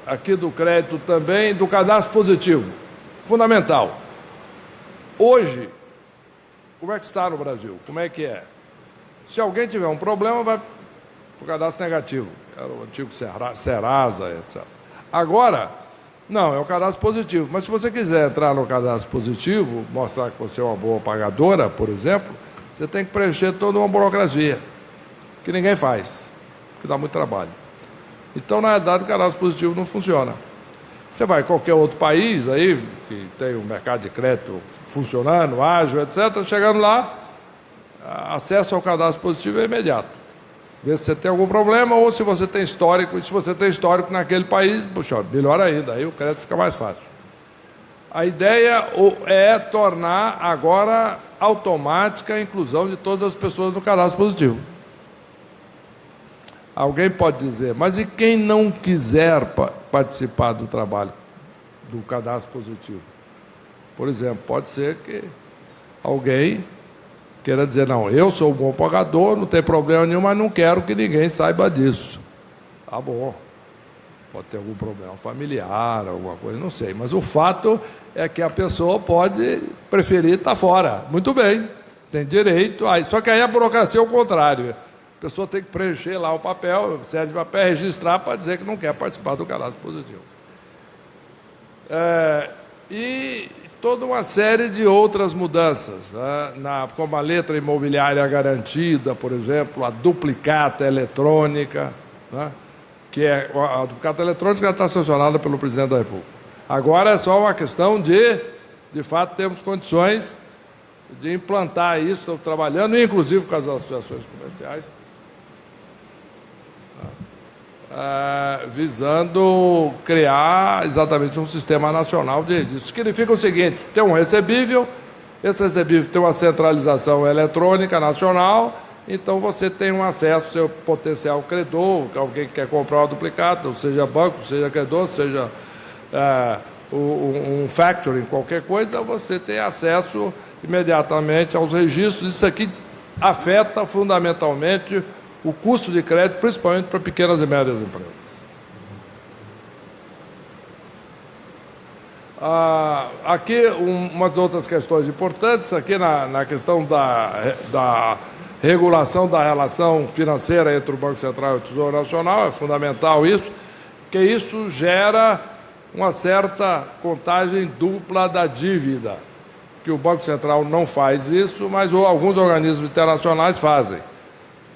Speaker 3: aqui do crédito também, do cadastro positivo, fundamental. Hoje, como é que está no Brasil? Como é que é? Se alguém tiver um problema, vai para o cadastro negativo, era o antigo Serasa, etc. Agora, não, é o cadastro positivo. Mas se você quiser entrar no cadastro positivo, mostrar que você é uma boa pagadora, por exemplo, você tem que preencher toda uma burocracia, que ninguém faz, que dá muito trabalho. Então, na verdade, o cadastro positivo não funciona. Você vai em qualquer outro país aí, que tem um mercado de crédito funcionando, ágil, etc., chegando lá, acesso ao cadastro positivo é imediato. Vê se você tem algum problema ou se você tem histórico. E se você tem histórico naquele país, puxa, melhor ainda, aí o crédito fica mais fácil. A ideia é tornar agora automática a inclusão de todas as pessoas no cadastro positivo. Alguém pode dizer, mas e quem não quiser participar do trabalho do cadastro positivo? Por exemplo, pode ser que alguém queira dizer, não, eu sou um bom pagador, não tem problema nenhum, mas não quero que ninguém saiba disso. Tá bom, pode ter algum problema familiar, alguma coisa, não sei. Mas o fato é que a pessoa pode preferir estar fora. Muito bem, tem direito. Só que aí a burocracia é o contrário. A pessoa tem que preencher lá o papel, série de papel, registrar para dizer que não quer participar do cadastro positivo. E toda uma série de outras mudanças, né? Como a letra imobiliária garantida, por exemplo, a duplicata eletrônica, né? Que a duplicata eletrônica já está sancionada pelo presidente da República. Agora é só uma questão de fato, termos condições de implantar isso, estamos trabalhando, inclusive com as associações comerciais, visando criar exatamente um sistema nacional de registro. Isso significa o seguinte, tem um recebível, esse recebível tem uma centralização eletrônica nacional, então você tem um acesso, seu potencial credor, alguém que quer comprar uma duplicata, seja banco, seja credor, seja um factoring, qualquer coisa, você tem acesso imediatamente aos registros. Isso aqui afeta fundamentalmente o custo de crédito, principalmente para pequenas e médias empresas. Aqui, umas outras questões importantes, aqui na questão da regulação da relação financeira entre o Banco Central e o Tesouro Nacional, é fundamental isso, porque isso gera uma certa contagem dupla da dívida, que o Banco Central não faz isso, mas alguns organismos internacionais fazem.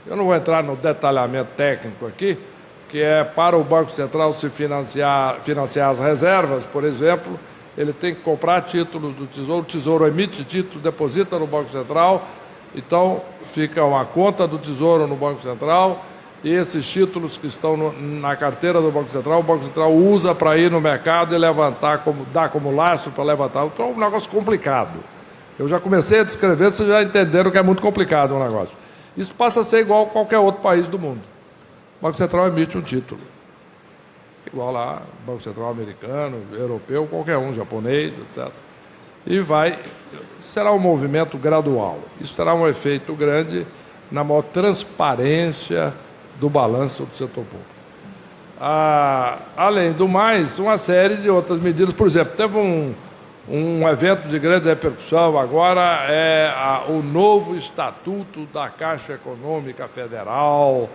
Speaker 3: Eu não vou entrar no detalhamento técnico aqui, que é para o Banco Central se financiar as reservas, por exemplo, ele tem que comprar títulos do Tesouro, o Tesouro emite título, deposita no Banco Central, então fica uma conta do Tesouro no Banco Central, e esses títulos que estão na carteira do Banco Central, o Banco Central usa para ir no mercado e levantar, dar como lastro para levantar. Então é um negócio complicado. Eu já comecei a descrever, vocês já entenderam que é muito complicado o negócio. Isso passa a ser igual a qualquer outro país do mundo. O Banco Central emite um título. Igual lá, Banco Central americano, europeu, qualquer um, japonês, etc. E será um movimento gradual. Isso terá um efeito grande na maior transparência do balanço do setor público. Além do mais, uma série de outras medidas. Por exemplo, teve Um evento de grande repercussão agora é o novo Estatuto da Caixa Econômica Federal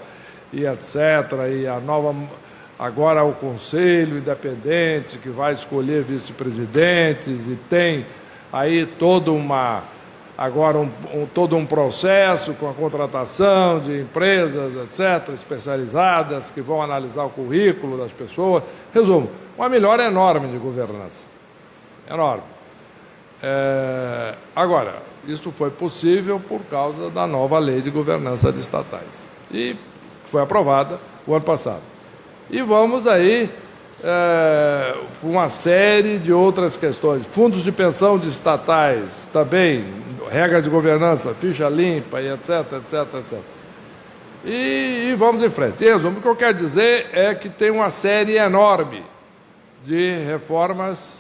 Speaker 3: e etc. E a nova, agora o Conselho Independente que vai escolher vice-presidentes e tem aí todo um processo com a contratação de empresas, etc., especializadas que vão analisar o currículo das pessoas. Resumo, uma melhora enorme de governança. Enorme. Agora, isso foi possível por causa da nova lei de governança de estatais. E foi aprovada o ano passado. E vamos aí uma série de outras questões. Fundos de pensão de estatais, também, regras de governança, ficha limpa, e etc, etc, etc. E vamos em frente. Em resumo, o que eu quero dizer é que tem uma série enorme de reformas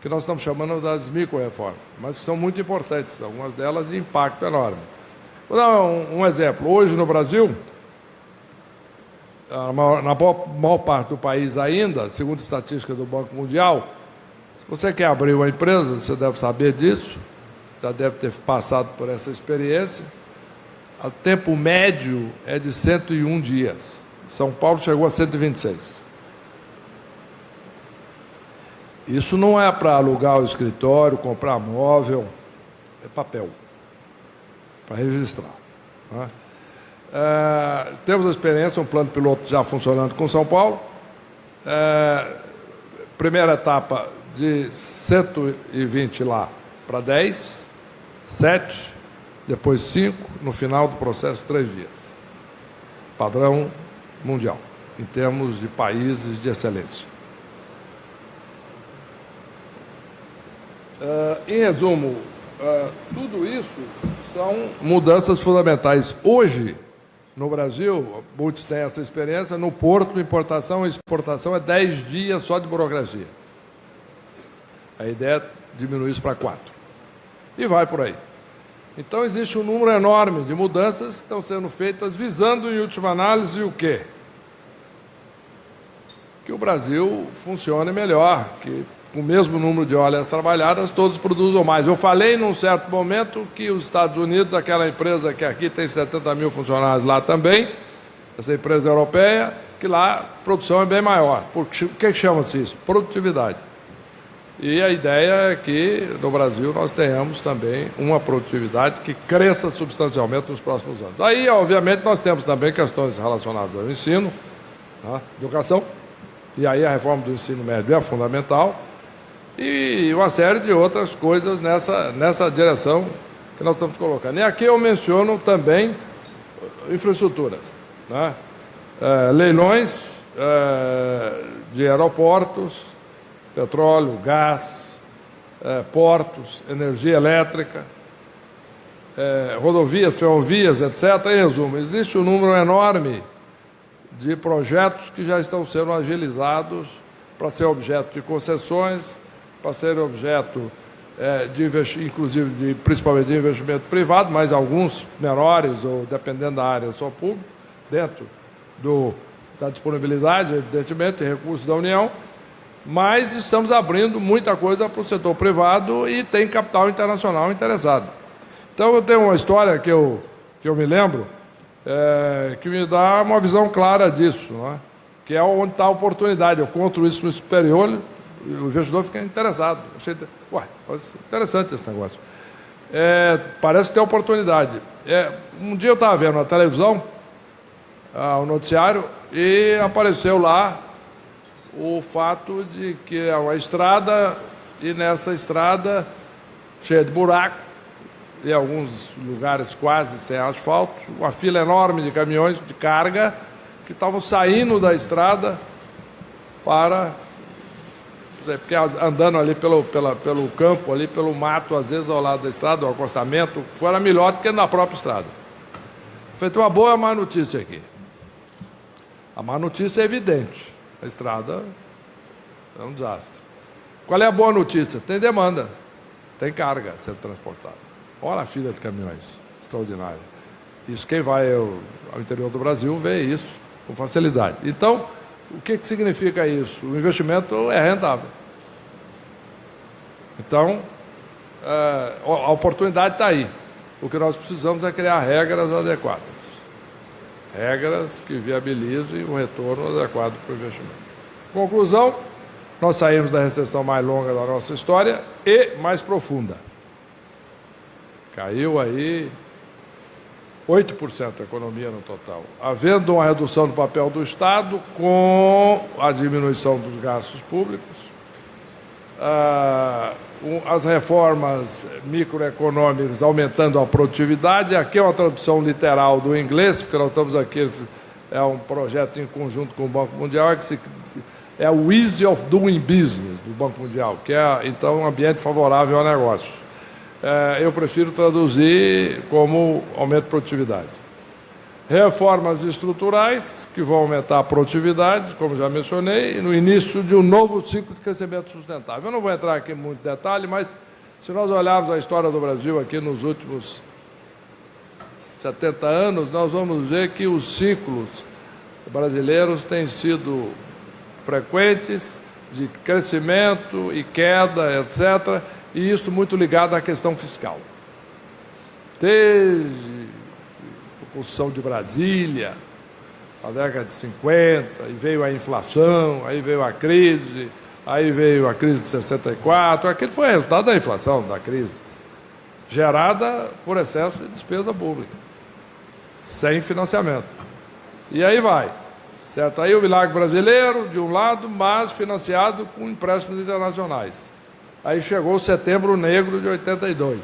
Speaker 3: que nós estamos chamando das micro-reformas, mas que são muito importantes, algumas delas de impacto enorme. Vou dar um exemplo. Hoje, no Brasil, na maior parte do país ainda, segundo a estatística do Banco Mundial, se você quer abrir uma empresa, você deve saber disso, já deve ter passado por essa experiência, o tempo médio é de 101 dias. São Paulo chegou a 126. Isso não é para alugar o escritório, comprar móvel, é papel, para registrar. Né? Temos a experiência, um plano piloto já funcionando com São Paulo. Primeira etapa de 120 lá para 10, 7, depois 5, no final do processo 3 dias. Padrão mundial, em termos de países de excelência. Em resumo, tudo isso são mudanças fundamentais. Hoje, no Brasil, muitos têm essa experiência, no porto, importação e exportação é 10 dias só de burocracia. A ideia é diminuir isso para 4. E vai por aí. Então, existe um número enorme de mudanças que estão sendo feitas visando, em última análise, o quê? Que o Brasil funcione melhor, que com o mesmo número de horas trabalhadas, todos produzam mais. Eu falei, num certo momento, que os Estados Unidos, aquela empresa que aqui tem 70 mil funcionários lá também, essa empresa europeia, que lá a produção é bem maior. O que chama-se isso? Produtividade. E a ideia é que, no Brasil, nós tenhamos também uma produtividade que cresça substancialmente nos próximos anos. Aí, obviamente, nós temos também questões relacionadas ao ensino, educação, e aí a reforma do ensino médio é fundamental, e uma série de outras coisas nessa direção que nós estamos colocando. E aqui eu menciono também infraestruturas, né? Leilões de aeroportos, petróleo, gás, portos, energia elétrica, rodovias, ferrovias, etc. Em resumo, existe um número enorme de projetos que já estão sendo agilizados para ser objeto de concessões, para ser objeto inclusive principalmente de investimento privado, mas alguns menores, ou dependendo da área, só público, dentro da disponibilidade, evidentemente, de recursos da União, mas estamos abrindo muita coisa para o setor privado e tem capital internacional interessado. Então, eu tenho uma história que eu me lembro, que me dá uma visão clara disso, não é? Que é onde está a oportunidade. Eu conto isso no superior, o investidor fica interessado. Achei, interessante esse negócio. Parece que tem oportunidade. Um dia eu estava vendo na televisão o noticiário e apareceu lá o fato de que é uma estrada, e nessa estrada cheia de buraco, em alguns lugares quase sem asfalto, uma fila enorme de caminhões de carga que estavam saindo da estrada porque andando ali pelo campo, ali pelo mato, às vezes ao lado da estrada, o acostamento, fora melhor do que na própria estrada. Feito uma boa má notícia aqui. A má notícia é evidente. A estrada é um desastre. Qual é a boa notícia? Tem demanda, tem carga sendo transportada. Olha a fila de caminhões, extraordinária. Isso, quem vai ao interior do Brasil vê isso com facilidade. Então, o que significa isso? O investimento é rentável. Então, a oportunidade está aí. O que nós precisamos é criar regras adequadas. Regras que viabilizem o retorno adequado para o investimento. Conclusão, nós saímos da recessão mais longa da nossa história e mais profunda. Caiu aí 8% da economia no total. Havendo uma redução do papel do Estado com a diminuição dos gastos públicos, as reformas microeconômicas aumentando a produtividade. Aqui é uma tradução literal do inglês, porque nós estamos aqui, é um projeto em conjunto com o Banco Mundial, é o Easy of Doing Business do Banco Mundial, que é, então, um ambiente favorável ao negócio. Eu prefiro traduzir como aumento de produtividade. Reformas estruturais, que vão aumentar a produtividade, como já mencionei, e no início de um novo ciclo de crescimento sustentável. Eu não vou entrar aqui em muito detalhe, mas se nós olharmos a história do Brasil aqui nos últimos 70 anos, nós vamos ver que os ciclos brasileiros têm sido frequentes, de crescimento e queda, etc., e isso muito ligado à questão fiscal. Desde a construção de Brasília, na década de 50, e veio a inflação, aí veio a crise de 64, aquele foi o resultado da inflação, da crise, gerada por excesso de despesa pública, sem financiamento. E aí vai, certo? Aí o milagre brasileiro, de um lado, mas financiado com empréstimos internacionais. Aí chegou o Setembro Negro de 82.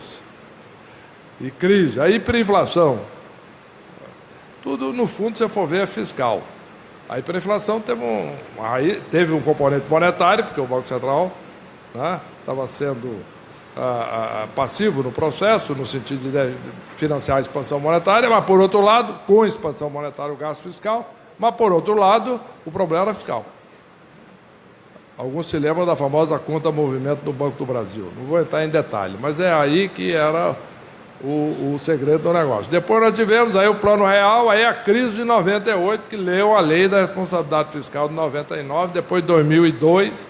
Speaker 3: E crise, aí hiperinflação. Tudo, no fundo, se for ver, é fiscal. A hiperinflação teve um componente monetário, porque o Banco Central estava sendo passivo no processo, no sentido de financiar a expansão monetária, mas, por outro lado, com a expansão monetária, o gasto fiscal, mas, por outro lado, o problema era fiscal. Alguns se lembram da famosa conta movimento do Banco do Brasil. Não vou entrar em detalhe, mas é aí que era o segredo do negócio. Depois nós tivemos aí o Plano Real, aí a crise de 98, que leu a Lei da Responsabilidade Fiscal de 99, depois de 2002.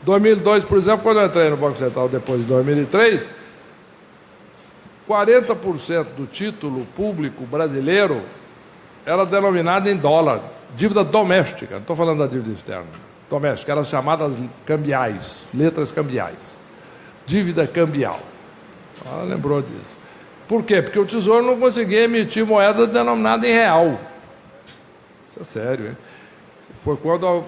Speaker 3: 2002, por exemplo, quando eu entrei no Banco Central depois de 2003, 40% do título público brasileiro era denominado em dólar, dívida doméstica, não estou falando da dívida externa. Doméstica, eram chamadas cambiais, letras cambiais, dívida cambial. Ela lembrou disso. Por quê? Porque o Tesouro não conseguia emitir moeda denominada em real. Isso é sério, hein? Foi quando o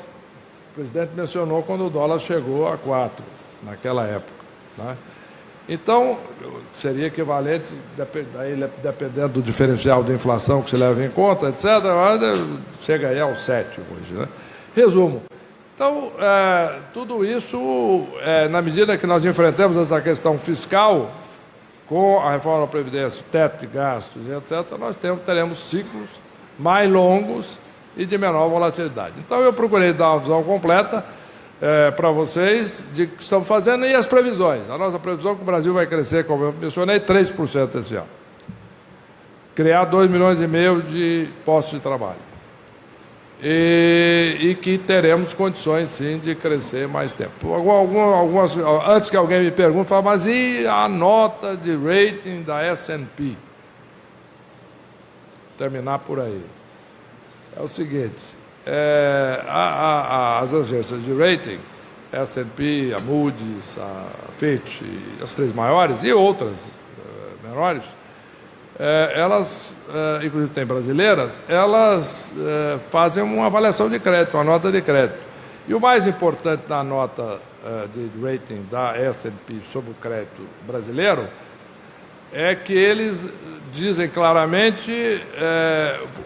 Speaker 3: presidente mencionou quando o dólar chegou a 4, naquela época. Né? Então, seria equivalente, dependendo do diferencial de inflação que se leva em conta, etc., chega aí ao 7 hoje. Né? Resumo. Então, tudo isso, na medida que nós enfrentamos essa questão fiscal, com a reforma da Previdência, o teto de gastos, etc., nós teremos ciclos mais longos e de menor volatilidade. Então, eu procurei dar uma visão completa para vocês de que estamos fazendo e as previsões. A nossa previsão é que o Brasil vai crescer, como eu mencionei, 3% esse ano. Criar 2,5 milhões de postos de trabalho. E que teremos condições, sim, de crescer mais tempo. Antes que alguém me pergunte, fala, mas e a nota de rating da S&P? Terminar por aí. É o seguinte, as agências de rating, S&P, a Moody's, a Fitch, as três maiores e outras menores, elas, inclusive tem brasileiras, elas fazem uma avaliação de crédito, uma nota de crédito. E o mais importante da nota de rating da S&P sobre o crédito brasileiro é que eles dizem claramente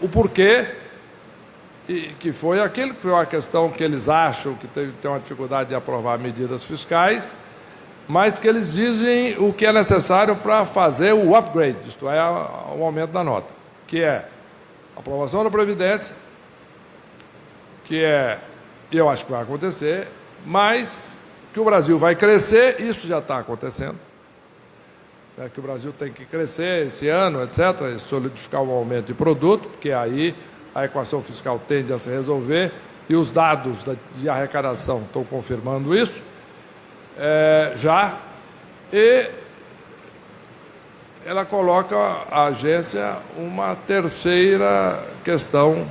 Speaker 3: o porquê, que foi aquilo que foi uma questão que eles acham que tem uma dificuldade de aprovar medidas fiscais, mas que eles dizem o que é necessário para fazer o upgrade, isto é, o aumento da nota, que é a aprovação da Previdência, que eu acho que vai acontecer, mas que o Brasil vai crescer, isso já está acontecendo, que o Brasil tem que crescer esse ano, etc., e solidificar um aumento de produto, porque aí a equação fiscal tende a se resolver, e os dados de arrecadação estão confirmando isso, E ela coloca a agência uma terceira questão,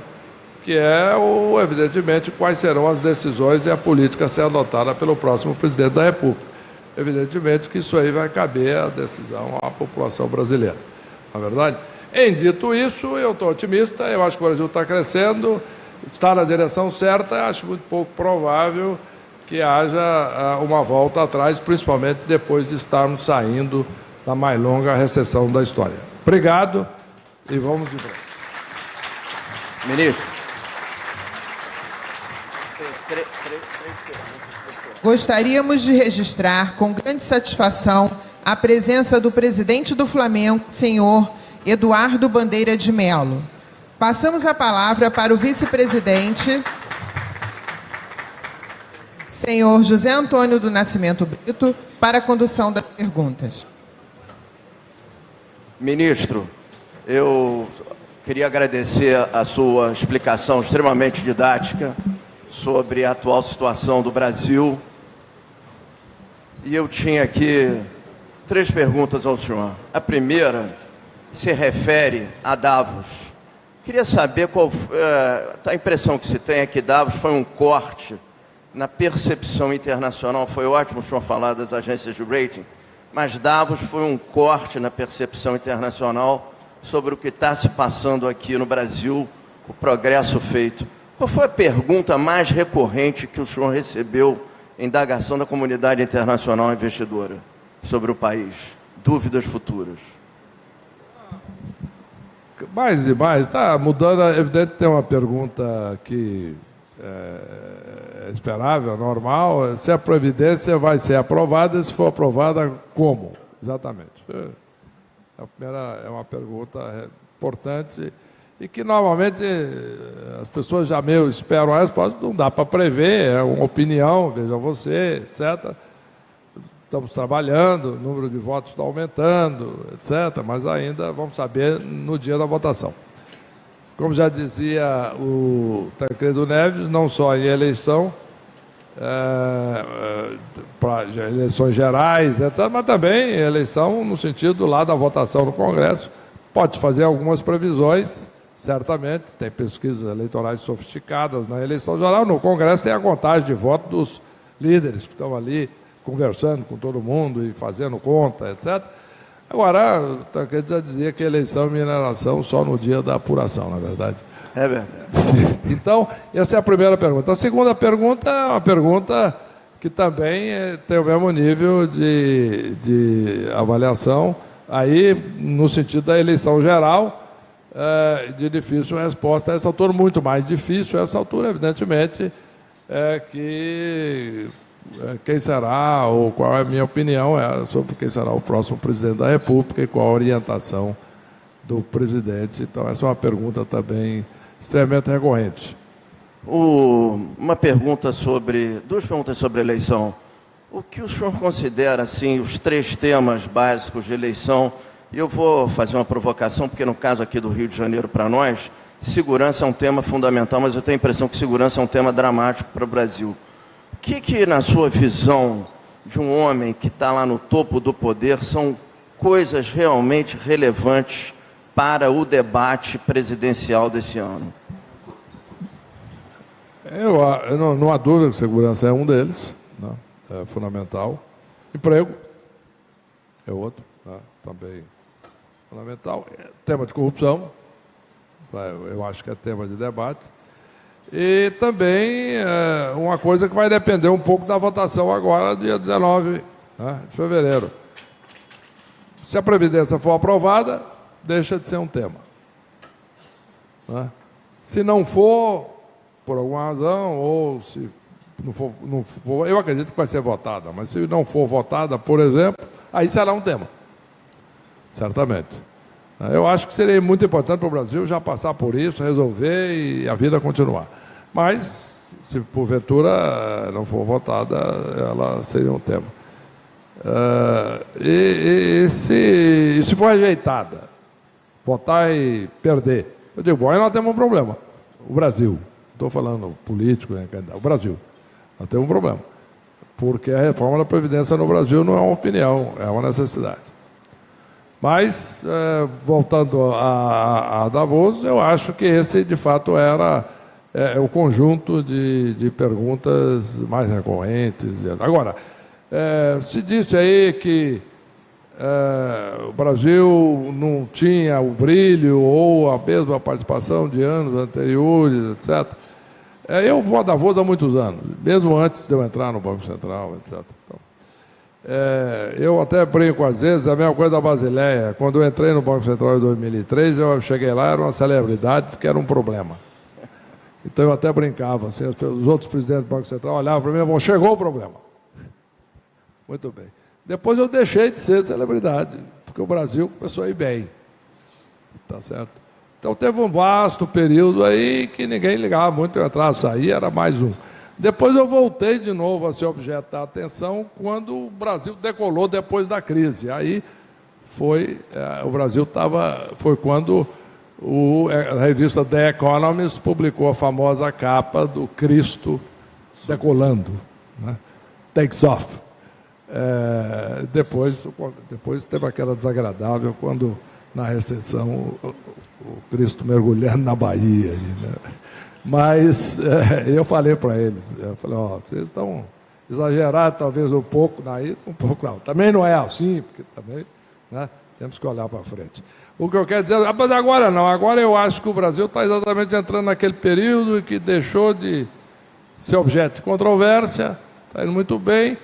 Speaker 3: que é, evidentemente, quais serão as decisões e a política a ser adotada pelo próximo presidente da República. Evidentemente que isso aí vai caber a decisão à população brasileira. Na verdade, em dito isso, eu estou otimista, eu acho que o Brasil está crescendo, está na direção certa, acho muito pouco provável que haja uma volta atrás, principalmente depois de estarmos saindo da mais longa recessão da história. Obrigado e vamos em frente.
Speaker 4: Ministro.
Speaker 1: Gostaríamos de registrar com grande satisfação a presença do presidente do Flamengo, senhor Eduardo Bandeira de Melo. Passamos a palavra para o vice-presidente, senhor José Antônio do Nascimento Brito, para a condução das perguntas.
Speaker 4: Ministro, eu queria agradecer a sua explicação extremamente didática sobre a atual situação do Brasil. E eu tinha aqui 3 perguntas ao senhor. A primeira se refere a Davos. Queria saber qual a impressão que se tem é que Davos foi um corte na percepção internacional. Foi ótimo o senhor falar das agências de rating, mas Davos foi um corte na percepção internacional sobre o que está se passando aqui no Brasil, o progresso feito. Qual foi a pergunta mais recorrente que o senhor recebeu em indagação da comunidade internacional investidora sobre o país? Dúvidas futuras.
Speaker 3: Mais e mais, está mudando, é evidente que tem uma pergunta que é esperável, normal, se a Previdência vai ser aprovada, se for aprovada, como? Exatamente. A primeira é uma pergunta importante e que, normalmente, as pessoas já meio esperam a resposta, não dá para prever, é uma opinião, veja você, etc. Estamos trabalhando, o número de votos está aumentando, etc., mas ainda vamos saber no dia da votação. Como já dizia o Tancredo Neves, não só em eleição, para eleições gerais, etc., mas também em eleição no sentido lá da votação no Congresso. Pode fazer algumas previsões, certamente, tem pesquisas eleitorais sofisticadas na eleição geral. No Congresso tem a contagem de votos dos líderes que estão ali conversando com todo mundo e fazendo conta, etc. Agora, o Tancredo já dizia que eleição e mineração só no dia da apuração, na verdade.
Speaker 4: É verdade.
Speaker 3: Então, essa é a primeira pergunta. A segunda pergunta é uma pergunta que também tem o mesmo nível de avaliação, aí no sentido da eleição geral, de difícil resposta a essa altura, muito mais difícil a essa altura, evidentemente, que quem será, ou qual é a minha opinião sobre quem será o próximo presidente da República e qual a orientação do presidente. Então, essa é uma pergunta também extremamente recorrente.
Speaker 4: Duas perguntas sobre eleição. O que o senhor considera, assim, os 3 temas básicos de eleição? E eu vou fazer uma provocação, porque no caso aqui do Rio de Janeiro, para nós, segurança é um tema fundamental, mas eu tenho a impressão que segurança é um tema dramático para o Brasil. O que, na sua visão, de um homem que está lá no topo do poder, são coisas realmente relevantes para o debate presidencial desse ano?
Speaker 3: Não há dúvida que segurança é um deles, né? É fundamental. Emprego é outro, né? Também fundamental. Tema de corrupção, eu acho que é tema de debate. E também uma coisa que vai depender um pouco da votação agora, dia 19, né, de fevereiro. Se a Previdência for aprovada, deixa de ser um tema, né? Se não for, por alguma razão, ou se não for, eu acredito que vai ser votada, mas se não for votada, por exemplo, aí será um tema, certamente. Eu acho que seria muito importante para o Brasil já passar por isso, resolver e a vida continuar. Mas, se porventura não for votada, ela seria um tema. Se for rejeitada, votar e perder, eu digo, bom, aí nós temos um problema. O Brasil, não estou falando político, né, o Brasil, nós temos um problema. porque a reforma da Previdência no Brasil não é uma opinião, é uma necessidade. Mas, voltando a Davos, eu acho que esse, de fato, era o conjunto de perguntas mais recorrentes. Agora, se disse aí que o Brasil não tinha o brilho ou a mesma participação de anos anteriores, etc. Eu vou a Davos há muitos anos, mesmo antes de eu entrar no Banco Central, etc. Então, eu até brinco às vezes, a mesma coisa da Basileia. Quando eu entrei no Banco Central em 2003, eu cheguei lá, era uma celebridade, porque era um problema. Então eu até brincava, assim, os outros presidentes do Banco Central olhavam para mim e falavam, chegou o problema. Muito bem. Depois eu deixei de ser celebridade, porque o Brasil começou a ir bem. Tá certo? Então teve um vasto período aí que ninguém ligava muito, eu entrava, saía, era mais um. Depois eu voltei de novo a ser objeto da atenção quando o Brasil decolou depois da crise. Aí o Brasil foi quando a revista The Economist publicou a famosa capa do Cristo decolando, né? Takes off. Depois teve aquela desagradável quando, na recessão, o Cristo mergulhando na Bahia. Né? Mas eu falei para eles, vocês estão exagerados talvez um pouco na ida, um pouco não. Também não é assim, porque também, né, temos que olhar para frente. O que eu quero dizer, mas agora não, agora eu acho que o Brasil está exatamente entrando naquele período que deixou de ser objeto de controvérsia, está indo muito bem.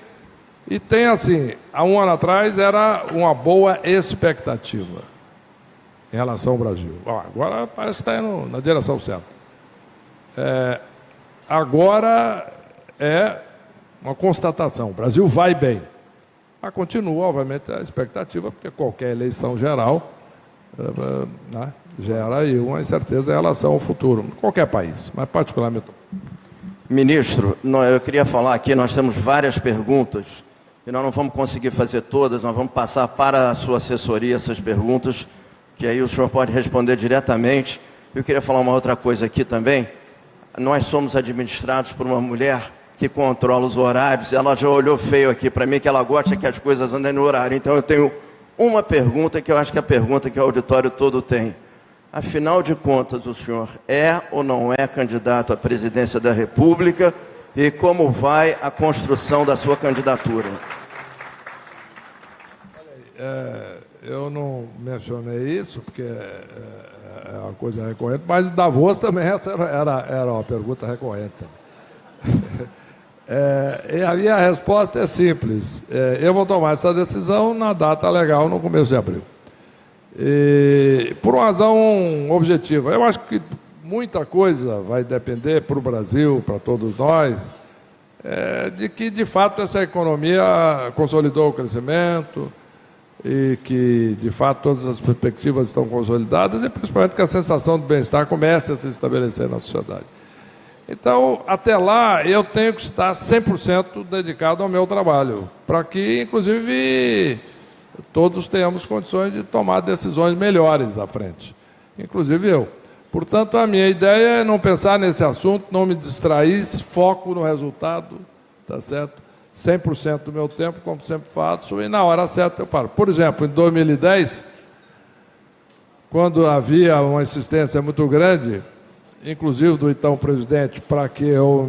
Speaker 3: E tem assim, há um ano atrás era uma boa expectativa em relação ao Brasil. Agora parece que está indo na direção certa. Agora é uma constatação, o Brasil vai bem. Mas continua, obviamente, a expectativa, porque qualquer eleição geral né, gera aí uma incerteza em relação ao futuro, em qualquer país, mas particularmente.
Speaker 4: Ministro, eu queria falar aqui, nós temos várias perguntas, e nós não vamos conseguir fazer todas, nós vamos passar para a sua assessoria essas perguntas, que aí o senhor pode responder diretamente. Eu queria falar uma outra coisa aqui também. Nós somos administrados por uma mulher que controla os horários. Ela já olhou feio aqui para mim, que ela gosta que as coisas andem no horário. Então eu tenho uma pergunta, que eu acho que é a pergunta que o auditório todo tem. Afinal de contas, o senhor é ou não é candidato à presidência da República? E como vai a construção da sua candidatura?
Speaker 3: Eu não mencionei isso, porque é uma coisa recorrente, mas Davos também essa era uma pergunta recorrente. E a minha resposta é simples. Eu vou tomar essa decisão na data legal, no começo de abril. E, por uma razão objetiva. Eu acho que muita coisa vai depender para o Brasil, para todos nós, de que, de fato, essa economia consolidou o crescimento e que, de fato, todas as perspectivas estão consolidadas e, principalmente, que a sensação de bem-estar comece a se estabelecer na sociedade. Então, até lá, eu tenho que estar 100% dedicado ao meu trabalho, para que, inclusive, todos tenhamos condições de tomar decisões melhores à frente, inclusive eu. Portanto, a minha ideia é não pensar nesse assunto, não me distrair, foco no resultado, tá certo? 100% do meu tempo, como sempre faço, e na hora certa eu paro. Por exemplo, em 2010, quando havia uma insistência muito grande, inclusive do então presidente, para que eu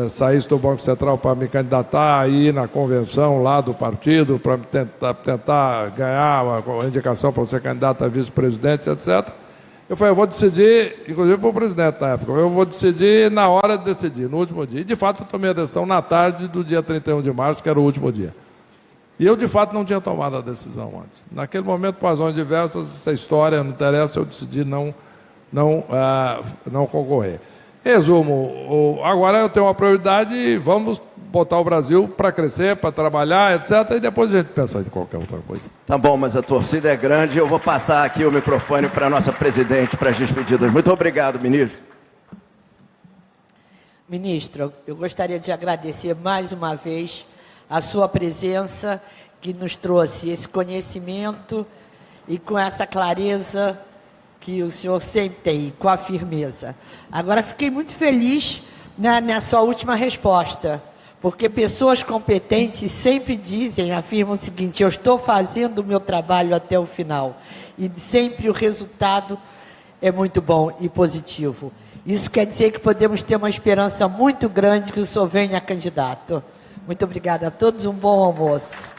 Speaker 3: saísse do Banco Central para me candidatar aí na convenção lá do partido, para tentar ganhar uma indicação para ser candidato a vice-presidente, etc., eu falei, eu vou decidir, inclusive para o presidente na época, eu vou decidir na hora de decidir, no último dia. E, de fato, eu tomei a decisão na tarde do dia 31 de março, que era o último dia. E eu, de fato, não tinha tomado a decisão antes. Naquele momento, por razões diversas, essa história não interessa, eu decidi não concorrer. Resumo, agora eu tenho uma prioridade e vamos botar o Brasil para crescer, para trabalhar, etc. E depois a gente pensa em qualquer outra coisa.
Speaker 4: Tá bom, mas a torcida é grande. Eu vou passar aqui o microfone para a nossa presidente para as despedidas. Muito obrigado, ministro.
Speaker 2: Ministro, eu gostaria de agradecer mais uma vez a sua presença, que nos trouxe esse conhecimento e com essa clareza que o senhor sempre tem, com a firmeza. Agora, fiquei muito feliz na sua última resposta, Porque pessoas competentes sempre afirmam o seguinte: eu estou fazendo o meu trabalho até o final. E sempre o resultado é muito bom e positivo. Isso quer dizer que podemos ter uma esperança muito grande que o senhor venha candidato. Muito obrigada a todos, um bom almoço.